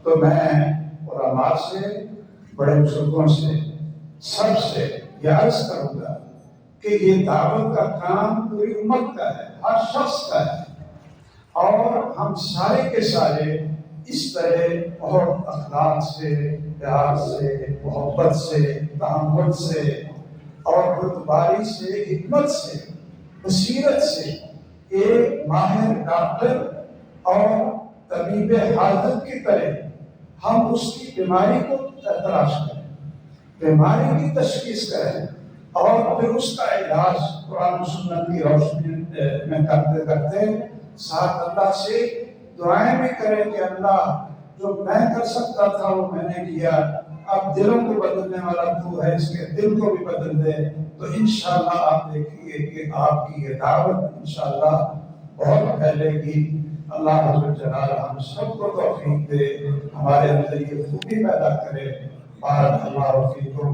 تو میں علماء سے، بڑے بزرگوں سے، سب سے یہ عرض کروں گا کہ یہ دعوت کا کام پوری امت کا ہے، ہر شخص کا ہے، اور ہم سارے کے سارے اس طرح بہت اخلاق سے، پیار سے، محبت سے، تحمل سے اور بردباری سے، حکمت سے، بصیرت سے ایک ماہر ڈاکٹر اور طبیب حاضر کی طرح ہم اس کی بیماری کو تلاش کریں، بیماری کی تشخیص کریں اور پھر اس کا علاج قرآن و سنت کی روشنی میں کرتے کرتے ساتھ اللہ سے دعائیں بھی کریں کہ اللہ جو میں کر سکتا تھا وہ میں نے کیا، اب دلوں کو بدلنے والا تو ہے، اس کے دل کو بھی بدل دے۔ تو انشاءاللہ آپ دیکھیے کہ آپ کی یہ دعوت انشاءاللہ بہت پھیلے گی۔ اللہ حضرت جلال ہم سب کو توفیق دے، ہمارے اندر یہ خوبی پیدا کرے۔ بارک اللہ فیکم،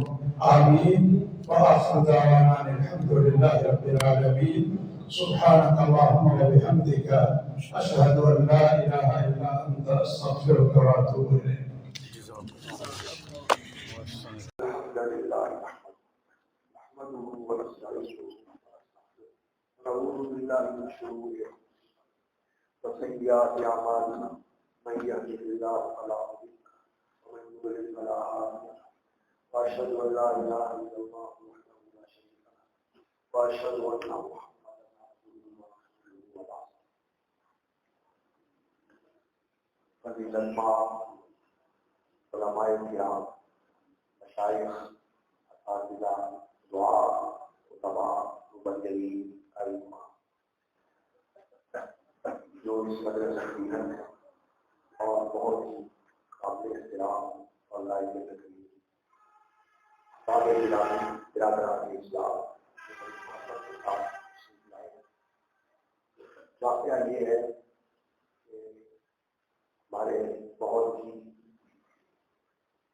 آمین۔ وآخر دعوانا الحمد للہ رب العالمین۔ سبحانک اللہم وبحمدک، اشہد ان لا الہ الا انت، استغفرک واتوب الیک۔ الحمد لله نحمده ونستعينه ونعوذ بالله من شرور انفسنا وسيئات اعمالنا، من يهده الله فلا مضل له ومن يضلل فلا هادي له، واشهد ان لا اله الا الله وحده لا شريك له، واشهد ان محمدا عبده ورسوله، وبعد۔ فضیلت مآب علماء کرام، مشائخ، اساتذہ، دعاء، خطباء، مبلغین، ائمہ، جو اس مدرسہ کی ہے اور بہت ہی قابل احترام اور لائق تقریر برادران اسلام محبت کے ساتھ تشریف لائے۔ واقعہ یہ ہے کہ ہمارے بہت ہی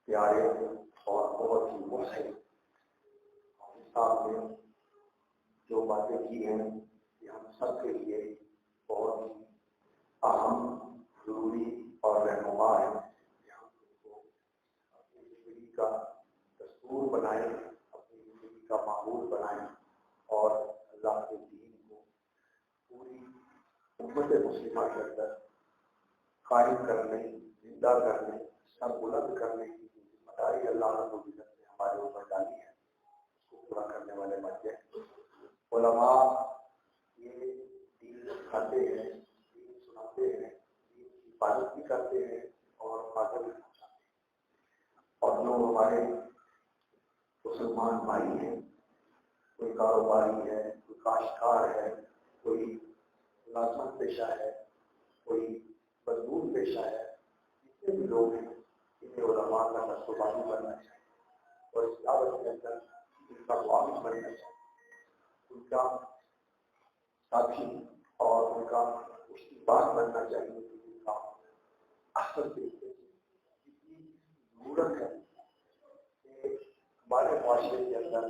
پیارے اور بہت ہی محسن صاحب نے جو باتیں کی ہیں یہ ہم سب کے لیے بہت ہی اہم، ضروری اور رہنما ہے کہ ہم ان کو اپنی زندگی کا دستور بنائیں، اپنی زندگی کا معمول بنائیں اور اللہ کے دین کو پوری امت مسلمہ کے اندر قائم کرنے، زندہ کرنے، سر بلند کرنے کی ذمہ داری اللہ رب العزت نے ہمارے اوپر ڈالی ہے، اس کو پورا کرنے والے بن جائیں۔ علماء یہ دین سکھاتے ہیں، دین سناتے ہیں، دین کی حفاظت بھی کرتے ہیں اور فائدہ بھی پہنچاتے ہیں۔ اور جو ہمارے مسلمان بھائی ہیں، کوئی کاروباری ہے، کوئی کاشتکار ہے، کوئی ملازمت پیشہ ہے، کوئی مزدور پیشہ ہے، جتنے بھی لوگ ہیں انہیں علماء کا نقصبانی بننا چاہیے اور اس دعوت کے اندر ان کا معاون بننا چاہیے، ان کا ساتھی اور ان کا اشتباق بننا چاہیے، ان کا اثر دیکھتے اتنی ضرورت ہے کہ ہمارے معاشرے کے اندر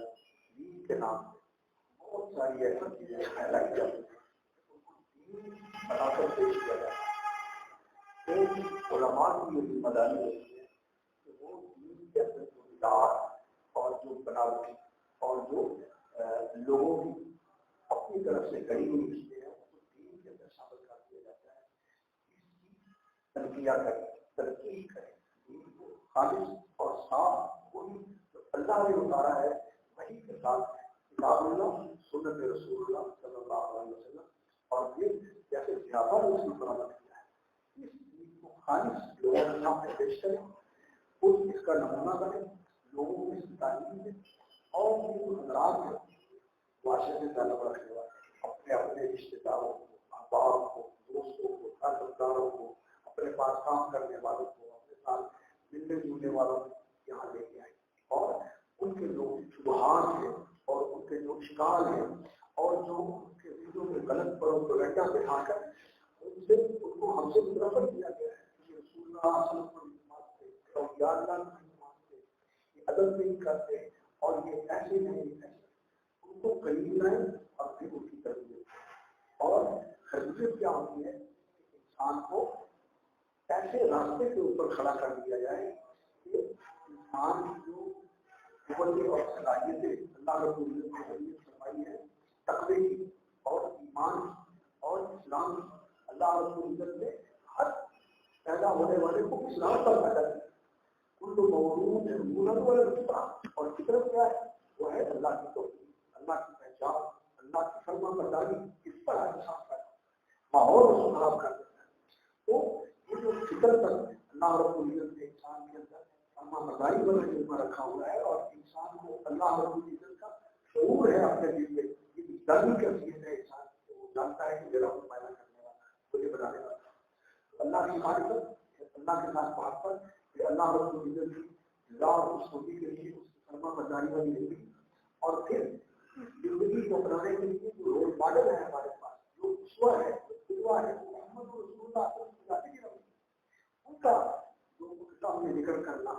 دین کے نام پہ بہت ساری ایسی چیزیں پھیلائی جاتی ہیں، ان کو دین بنا کر پیش کیا جاتا ہے۔ ایک علماء کی یہ ذمہ داری ہوتی ہے کہ وہ دین کے اندر جو بدعات اور جو بناوٹی اور جو لوگوں کی اپنی طرف سے کڑی ہوئی چیزیں ہیں اس کو دین کے اندر شامل کر دیا جاتا ہے، اس کی تنقیہ کریں، تنقید کریں، دین کو خالص اور صاف وہی جو اللہ نے اتارا ہے وہی کے ساتھ کتاب اللہ، سنت رسول اللہ صلی اللہ علیہ وسلم اور پھر جیسے زیادہ اس کی برآمد کیا ہے، اس دین کو خالص لوگوں کے سامنے پیش کریں، خود اس کا نمونہ بنے، لوگوں کو اس کی تعلیم دیں اور جو حضرات ہیں معاشرے سے تعلق رکھنے والے اپنے اپنے رشتے داروں کو، احباب کو، دوستوں کو، تعلقداروں کو اپنے پاس کام کرنے والوں کو، اپنے ساتھ ملنے جلنے والوں کو یہاں لے کے آئیں اور ان کے جو شبہات ہیں اور ان کے جو اشکال ہیں اور جو ان کے دلوں میں غلط پروپیگنڈا بٹھا کر ان کو ہم سے منفرد کیا گیا ہے کہ رسول اللہ صلی اللہ علیہ وسلم کو نہیں مانتے، اولیاء اللہ کو نہیں مانتے، یہ ادب نہیں کرتے اور یہ ایسے نہیں ایسے، ان کو قریب لائیں اور پھر ان کی تربیت اور خصوصیت کیا ہوتی ہے کہ انسان کو ایسے راستے کے اوپر کھڑا کر دیا جائے کہ انسان کی جو قوتیں اور صلاحیتیں اللہ رب العزت نے حدیث فرمائی ہے تقوی کی اور ایمان کی اور اسلام کی، اللہ رب العزت نے ہر پیدا ہونے والے کو اسلام پر پیدا کیا، کل مولود یولد علی الفطرہ، اور فطرت کیا ہے؟ وہ ہے اللہ کی توحید، اللہ کی پہچان، اللہ کی فرما برداری، اس پر انصاف کرنا، ماحول خراب کر دیتا ہے۔ تو یہ جو فطرت اللہ رب العزت نے انسان کے اندر فرما برداری بنا کے رکھا ہوا ہے اور انسان کو اللہ رب العزت کا شعور ہے اپنے دل میں، یہ دانی کیفیت ہے انسان کو، وہ جانتا ہے کہ میرا پیدا کرنے والا مجھے بنانے والا اللہ کی معرفت، اللہ کے ساتھ محبت، کہ اللہ رب العزت کی رضا اور خوشنودی کے لیے اس کی فرما برداری والی زندگی، اور پھر اس زندگی کو اپنانے کے لیے جو رول ماڈل ہے ہمارے پاس، جو اسوہ ہے، جو قدوہ ہے، وہ محمد رسول اللہ صلی اللہ علیہ وسلم ان کا جو کتاب میں ذکر کرنا،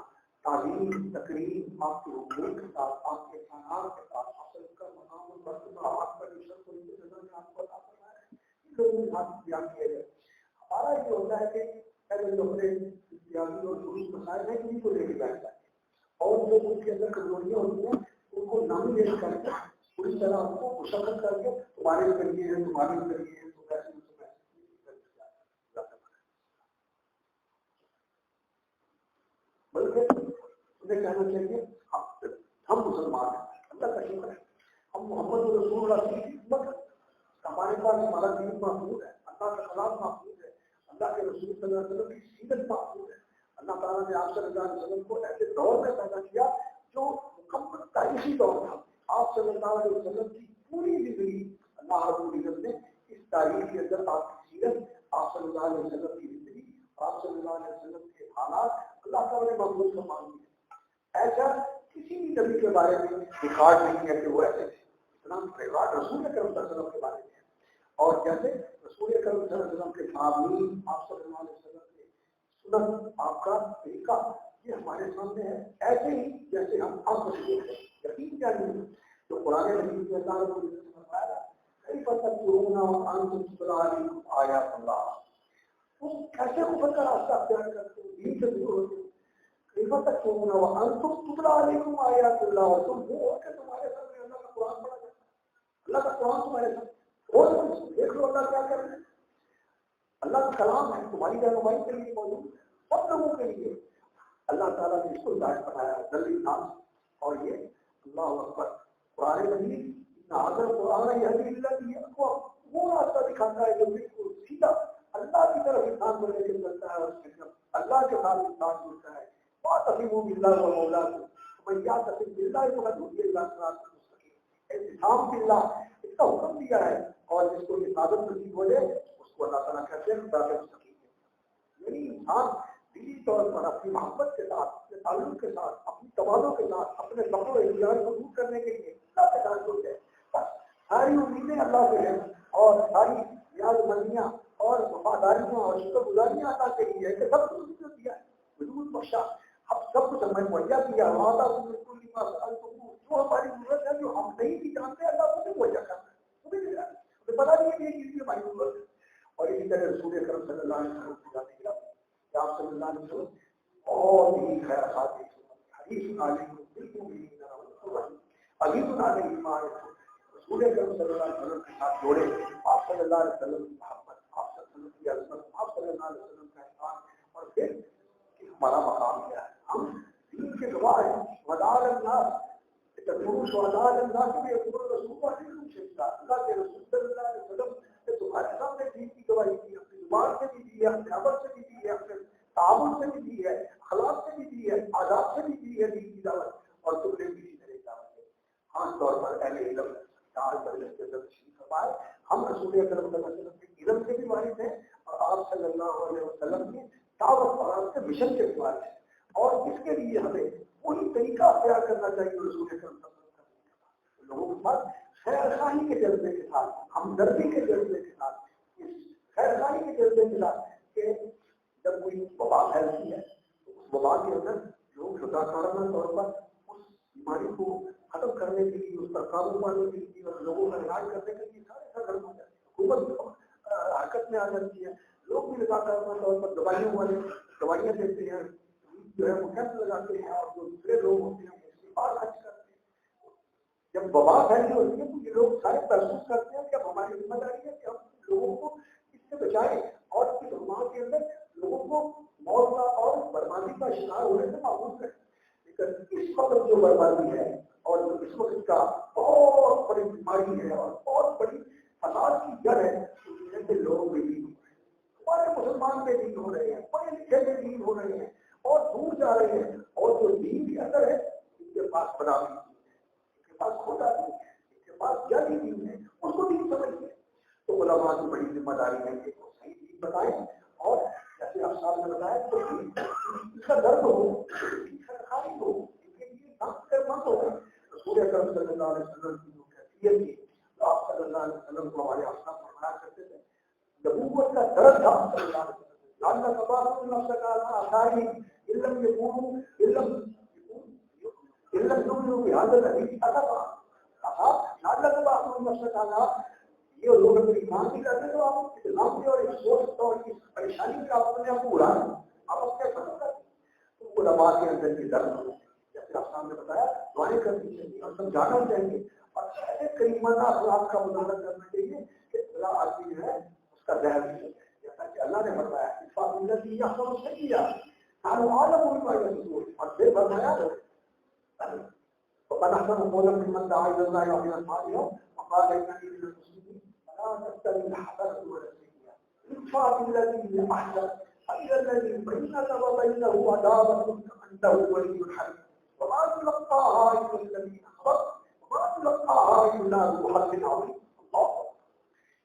تعلیم تقریم آپ کے حقوق کے ساتھ، آپ کے احسانات کے ساتھ، آپ کا مقام و مرتبہ، آپ کا عزت کو ان کے نظر میں آپ کو عطا فرمایا ہے، ان لوگوں کے ساتھ بیان کیا گیا۔ ہمارا یہ ہوتا ہے کہ پہلے جو اپنے امتیازی اور درست مسائل ہیں انہیں کو لے کے بیٹھ جاتے ہیں اور جو ان کے اندر کمزوریاں ہوتی ہیں ان کو نامی پیش کر کے پوری طرح ان کو مشقت کر کے تمہارے ذریعے ہیں، تمہارے ذریعے ہیں، تو کیسے بلکہ انہیں کہنا چاہیے ہم مسلمان ہیں، اللہ کا شکر ہے، ہم محمد رسول اللہ کی خدمت ہے، ہمارے پاس ہمارا دین محفوظ ہے، اللہ کا کلام محفوظ ہے، اللہ کے رسول صلی اللہ علیہ وسلم کی سیرت محفوظ ہے۔ اللہ تعالیٰ نے آپ صلی اللہ علیہ وسلم کو ایسے دور میں پیدا کیا جو مکمل تاریخی دور تھا، آپ صلی اللہ علیہ وسلم کی پوری زندگی اللہ رب العزت نے اس تاریخ کے اندر آپ کی سیرت، آپ صلی اللہ علیہ وسلم کی زندگی، آپ صلی اللہ علیہ وسلم کے حالات اللہ تعالیٰ نے محفوظ فرما دیے۔ ایسا کسی بھی نبی کے بارے میں ریکارڈ نہیں ہے کہ وہ ایسے تھے، اتنا ریکارڈ رسول اکرم صلی اللہ علیہ وسلم کے بارے میں ہے، اور جیسے رسول اکرم صلی اللہ علیہ وسلم کے تعلیم، آپ صلی اللہ علیہ وسلم کے سنت، آپ کا طریقہ، یہ ہمارے سامنے ہے، ایسے ہی جیسے ہم اب مسلم ہیں۔ یقین کیا نہیں جو قرآن حکیم کے اللہ رب العزت نے فرمایا کیف تکفرون وانتم تتلی علیکم آیات اللہ، تم کیسے کفر کا راستہ اختیار کرتے ہو، دین سے دور ہوتے ہو، کیف تکفرون وانتم تتلی علیکم آیات اللہ، اور تم وہ ہو کہ تمہارے سامنے اللہ کا قرآن پڑھا جاتا ہے، اللہ کا قرآن تمہارے سامنے، اور دیکھ لو اللہ کیا کر رہے ہیں، اللہ کا کلام ہے تمہاری رہنمائی کے لیے موجود ہے، سب لوگوں کے لیے اللہ تعالیٰ نے اس کو ہدایت بنایا ہے ذلی نام، اور یہ اللہ اکبر قرآن مجید حاضر قرآن یہدی للتی ہے، وہ راستہ دکھاتا ہے جو بالکل سیدھا اللہ کی طرف انسان کو لے کے چلتا ہے، اور اس کے جب اللہ کے ساتھ انسان جڑتا ہے واعتصموا باللہ ومولاکم ومن یعتصم باللہ فقد ہدی الی صراط مستقیم، اعتصام باللہ اس کا حکم دیا ہے، اور جس کو یہ ثابت نصیب ہو جائے اس کو اللہ تعالیٰ کہتے ہیں صراط مستقیم ہے۔ یعنی انسان دلی طور پر اپنی محبت کے ساتھ، اپنے تعلق کے ساتھ، اپنی توازوں کے ساتھ، اپنے فقر و احتیاج کو دور کرنے کے لیے اللہ کے ساتھ جڑ جائے، بس ساری امیدیں اللہ سے ہیں اور ساری یاد مندیاں اور وفاداریاں اور شکر گزاریاں اللہ کے لیے ہے کہ سب کچھ جو دیا ہے وجود بخشا، اب سب کچھ ہمیں مہیا کیا، وعدہ جو ہماری ضرورت ہے جو ہم نہیں بھی جانتے اللہ کو مہیا کرنا ہے، ہمیں پتا نہیں ہے کہ یہ چیز کی ہماری ضرورت ہے۔ اور اسی طرح رسول اکرم صلی اللہ علیہ وسلم کی ذات آپ صلی اللہ علیہ وسلم اور بھی خیر خاطر حدیث علیکم بالمؤمنین عزیز علیہ ما رسول اکرم صلی اللہ علیہ وسلم کے ساتھ جوڑے، آپ صلی اللہ علیہ وسلم کی محبت، آپ صلی اللہ علیہ وسلم کی عظمت، آپ صلی اللہ علیہ وسلم کا احسان، اور پھر کہ ہمارا مقام کیا ہے، ہم دین کے گواہ ہیں، وداع الناس تکونوا شہداء علی الناس یقول رسول اللہ اللہ کے رسول صلی اللہ علیہ وسلم نے تمہارے سامنے دین کی گواہی دی، اپنی زبان سے بھی دی ہے، اپنے عمل سے بھی دی ہے، اپنے تعامل سے بھی دی ہے، اخلاق سے بھی دی ہے، آداب سے بھی دی ہے دین کی دعوت، اور تم نے بھی اسی طرح دعوت دی۔ خاص طور پر اہل علم آج مجلس کے اندر تشریف فرمائے، ہم رسول اکرم صلی اللہ علیہ وسلم کے علم سے بھی وارث ہیں اور آپ صلی اللہ علیہ وسلم کی وہی طریقہ اختیار کرنا چاہیے رسول اکرم صلی اللہ علیہ وسلم لوگوں کے پاس خیر خواہی کے جذبے کے ساتھ، ہمدردی کے جذبے کے ساتھ، اس خیر خواہی کے جذبے کے ساتھ کہ جب کوئی وبا پھیلتی ہے تو اس وبا کے اندر لوگ رضاکارانہ طور پر اس بیماری کو ختم کرنے کے لیے، اس پر قابو پانے کے لیے اور لوگوں کا علاج کرنے کے لیے سارے سرگرم ہو جاتے ہیں، حکومت حرکت میں آ جاتی ہے، لوگ بھی رضاکارانہ طور پر دوائیاں دیتے ہیں، جو ہے وہ کیمپ لگاتے ہیں اور جو دوسرے لوگ ہوتے ہیں وہ استعمال خرچ کرتے ہیں۔ جب وبا پھیلی ہوتی ہے تو یہ لوگ سارے محسوس کرتے ہیں کہ اب ہماری ذمہ داری ہے کہ ہم لوگوں کو اس سے بچائیں اور اس وبا کے اندر لوگوں کو موت کا اور بربادی کا شکار ہونے سے محفوظ کریں۔ لیکن اس وقت جو بربادی ہے اور جو اس وقت کا بہت بڑی بیماری ہے اور بہت بڑی فساد کی جڑ ہے، اس سے لوگ بھی دین ہو رہے ہیں، ہمارے مسلمان بھی دین ہو رہے ہیں، پڑھے لکھے بھی دین ہو رہے ہیں اور دور جا رہے ہیں، اور جو دین کے اندر ہے ان کے پاس برابری ہے، ان کے پاس کھوٹا دین ہے، ان کے پاس جعلی دین ہے، اس کو دین سمجھتے ہیں۔ تو علماء کی بڑی ذمہ داری ہے کہ وہ صحیح دین بتائیں اور جیسے آپ صاحب نے بتایا تو ان کا درد ہو، ان کی سرکاری ہو، ان کے لیے فکر مند ہو۔ رسول اکرم صلی اللہ علیہ وسلم کی جو کیفیت تھی، آپ صلی اللہ علیہ وسلم کو ہمارے آسان فرمایا کرتے تھے، نبوت کا درد تھا صلی اللہ علیہ وسلم۔ لعل تبارك نفسك على آثارهم إن لم يكونوا يؤمنوا بهذا الحديث أسفا۔ لعل تبارك نفسك على، یہ لوگ اگر ایمان نہیں کرتے تو آپ اسلام کی اور اس سوچ اور اس پریشانی کا اپنے آپ کو اڑائیں، آپ اپنے ختم کریں۔ تو علماء کے اندر یہ درد ہے، جیسے آپ نے بتایا دعائیں کرنی چاہیے اور سمجھانا چاہیے اور ایسے کریمانہ اخلاق کا مظاہرہ کرنا چاہیے کہ اللہ آدمی جو ہے اس کا ذہن نہیں، جیسا کہ اللہ نے فرمایا اور پھر فرمایا وقد احسن قولا ممن دعا الى الله وعمل صالحا وقال انني من المسلمين فلا تستوي الحسنه ولا السيئه ادفع بالذي هي احسن فاذا الذي بينك وبينه عداوه كانه ولي حميم وما تلقاها الا الذين صبروا وما تلقاها الا ذو حظ عظيم۔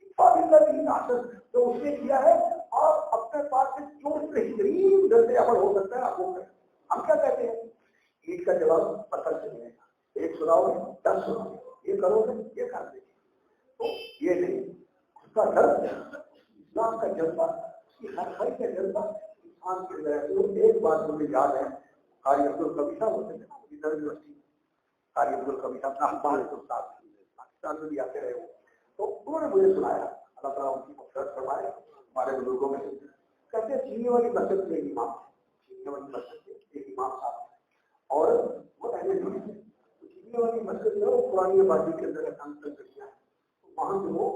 ادفع بالذي هي احسن، جو اس نے کیا ہے آپ اپنے پاس سے جو بہترین درجے عمل ہو سکتا ہے آپ وہ کریں۔ ہم کیا کہتے ہیں؟ عید کا جواب پتھر سے ملے گا، ایک سناؤ گے 10 سناؤ گے، یہ کرو گے یہ کر دیں گے، تو یہ نہیں اس کا درد، اسلام کا جذبہ، اس کی ہر خیر کا جذبہ انسان کے اندر ہے۔ ایک بات مجھے یاد ہے، قاری عبدالقوی صاحب ہوتے تھے نا ادھر یونیورسٹی، قاری عبدالقوی صاحب اخبار پاکستان میں بھی آتے رہے ہو، تو انہوں نے مجھے سنایا، اللہ تعالیٰ ان کی مغفرت فرمائے، ہمارے بزرگوں میں سے کہتے ہیں چینی والی مسجد کے ایک امام، چینی والی مسجد کے ایک امام صاحب اور وہ اہل دین تھے، چینی والی مسجد جو ہے وہ پرانی آبادی کے اندر ہے، وہاں سے وہ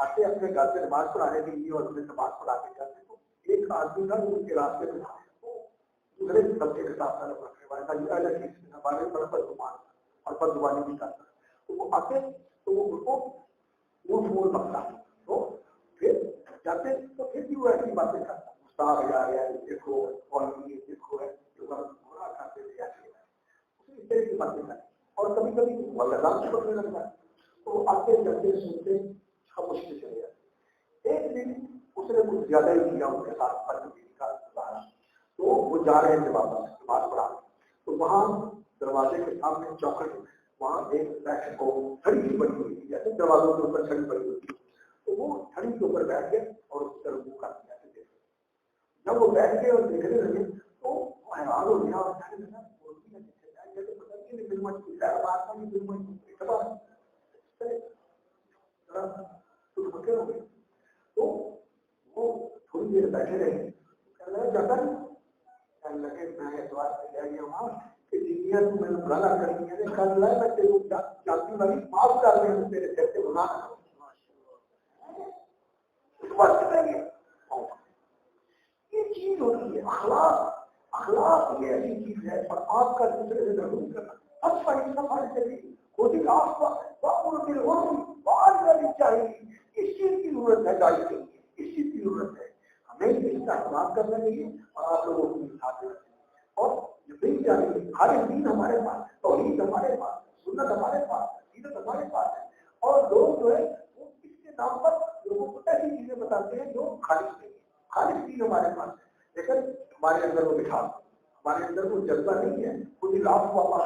آتے اپنے گھر سے نماز پڑھانے کے لیے اور انہیں نماز پڑھا کے جاتے، تو ایک آدمی تھا جو ان کے راستے میں وہ دوسرے طبقے کے ساتھ تعلق رکھنے والا تھا، یہ الگ چیز کے بارے میں بدگمان اور بدگمانی بھی کرتا، تو وہ آتے تو وہ ان کو اونٹ مول بکتا، تو پھر جاتے تو پھر بھی وہ ایسی باتیں کرتا، استاد آ گیا دیکھو اور یہ دیکھو ہے جو گناہ کرتے تھے ایسے اس طرح کی باتیں کرتے، اور کبھی کبھی وہ لگام سے پکڑنے لگتا ہے، تو آتے جاتے سنتے خاموشی سے چلے جاتے۔ ایک دن اس نے کچھ زیادہ ہی کیا ان کے ساتھ بدتمیزی کا مظاہرہ، تو وہ جا رہے تھے واپس نماز پڑھا، تو وہاں دروازے کے سامنے چوکٹ، وہاں ایک بیٹھ کو چھڑی بھی بنی ہوئی تھی، جیسے دروازوں کے اوپر چھڑی بنی ہوئی تھی، تو وہ چھڑی کے اوپر بیٹھ گئے اور اس طرح وہ کر دیا۔ جب وہ بیٹھ گئے اور دیکھنے لگے تو وہ حیران ہو گیا اور کہنے لگا تو وہ تھوڑی دیر بیٹھے رہے، کہنے لگے جاتا نہیں، کہنے لگے میں اس بات سے لے گیا وہاں کہ دنیا تو میں نے بھلا کر دیا نے کل لائے میں تیرے جاتی والی معاف کر دیں تیرے سر سے گناہ اس بات سے لے گیا۔ یہ چیز ہوتی ہے اخلاق، اخلاق یہ ایسی چیز ہے، اور آپ کا دوسرے سے ضرور کرنا اچھا حصہ ہمارے چلیے خودی آپ کا چاہیے، اس چیز کی ضرورت ہے، گاڑی کے لیے اس چیز کی ضرورت ہے، ہمیں اس کا احترام کرنا چاہیے اور آپ لوگوں کو ساتھ دینا چاہیے، اور نہیں چاہیے ہر دین ہمارے پاس، توحید ہمارے پاس، سنت ہمارے پاس، سیرت ہمارے پاس ہے، اور لوگ جو ہے وہ اس کے نام پر لوگوں کو ایسی چیزیں بتاتے ہیں جو خالص نہیں ہے، خالص دین ہمارے پاس ہے، لیکن ہمارے اندر وہ بٹھا ہمارے اندر وہ جذبہ نہیں ہے، خود لاکھ ہوا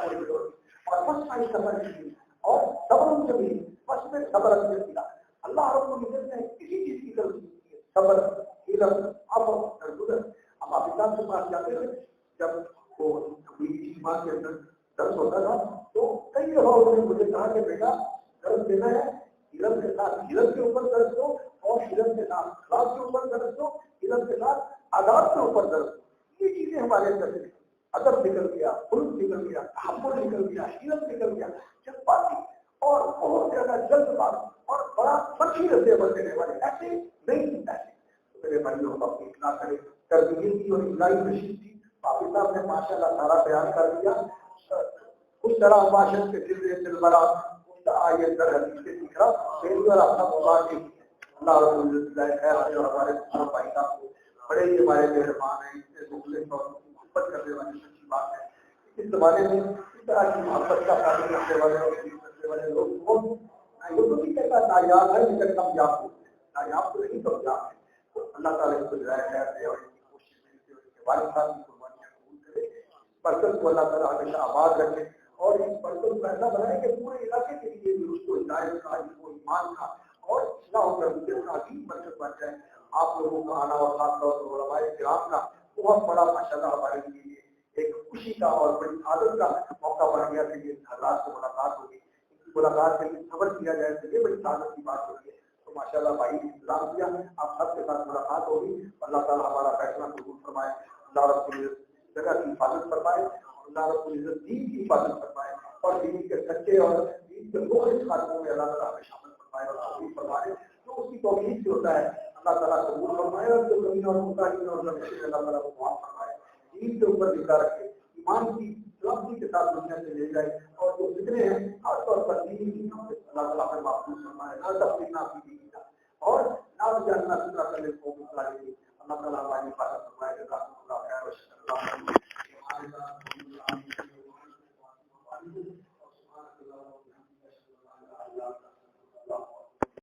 اور بس کا سفر کی اور صبر جبھی بس میں صبر کیا اللہ رب العزت نے کسی چیز کی ضرورت نہیں ہے، صبر علم اب گزر ہم آپ صاحب کے پاس جاتے تھے جب وہ ایمان کے اندر درس ہوتا تھا تو کئی دفعہ انہوں نے مجھے کہا کہ بیٹا درس دینا ہے علم کے ساتھ علم کے اوپر درس دو اور علم کے ساتھ اخلاق کے اوپر درس دو، علم کے ساتھ آداب کے اوپر درس دو۔ یہ چیزیں ہمارے اندر سے ادب نکل گیا، خلق نکل گیا، تحمل نکل گیا، علم نکل گیا، جذباتی اور بہت زیادہ جلد باز اور بڑا سچی رسے بن دینے والے ایسے نہیں ایسے میرے بھائیوں کو اپنی اطلاع کرے تربیت کی اور اطلاعی نشید تھی باقی صاحب نے ماشاء اللہ سارا بیان کر دیا۔ اس طرح معاشرت کے دل بڑا آئیے در حدیث سے سیکھ رہا میری اور اپنا مبارک اللہ رب العزت خیر اور ہمارے بھائی صاحب کو بڑے ہی ہمارے مہربان ہیں، اتنے مخلص اور محبت کرنے والی سچی بات ہے۔ اس زمانے میں اس طرح کی محبت کا تعلق رکھنے والے اور کرنے والے لوگ بہت یہ تو نہیں کہتا نایاب ہے لیکن کامیاب ہو، نایاب تو نہیں کامیاب ہے۔ تو اللہ تعالیٰ اس کو ہدایت خیر دے اور ان کی کوشش میں سے ان کے والد صاحب کی قربانیاں قبول کرے، برکت کو اللہ تعالیٰ ہمیشہ آباد رکھے اور اس برکت کو ایسا بنائے کہ پورے علاقے کے لیے بھی اس کو ہدایت کا اس کو ایمان کا اور اصلاح و تربیت کا عظیم برکت بن جائے۔ آپ لوگوں کا آنا اور خاص طور پر علماء کرام کا بہت بڑا ماشاء اللہ ہمارے لیے ایک خوشی کا اور بڑی عادت کا موقع بن گیا کہ یہ حضرات سے ملاقات ہوگی، ان کی ملاقات کے لیے صبر کیا جائے تو یہ بڑی عادت کی بات ہوگی۔ تو ماشاء اللہ بھائی نے انتظام کیا، آپ سب کے ساتھ ملاقات ہوگی، اللہ تعالیٰ ہمارا فیصلہ قبول فرمائے، اللہ رب العزت جگہ کی حفاظت فرمائے، اللہ رب العزت دین کی حفاظت فرمائے اور دین کے سچے اور دین کے مخلص خاتموں میں اللہ تعالیٰ ہمیں شامل فرمائے اور توفیق فرمائے، جو اس کی توفیق سے ہوتا ہے اللہ تعالیٰ قبول فرمائے اور جو کمی اور کوتاہی اور نقشے اللہ تعالیٰ کو معاف فرمائے، دین کے اوپر زندہ رکھے، ایمان کی سلامتی کے ساتھ دنیا سے لے جائے اور جو فتنے ہیں خاص طور پر دین کی اللہ تعالیٰ پر محفوظ فرمائے، نہ تفصیل نہ کی اور نہ جاننا فتنہ کرنے کو اللہ تعالیٰ ہماری حفاظت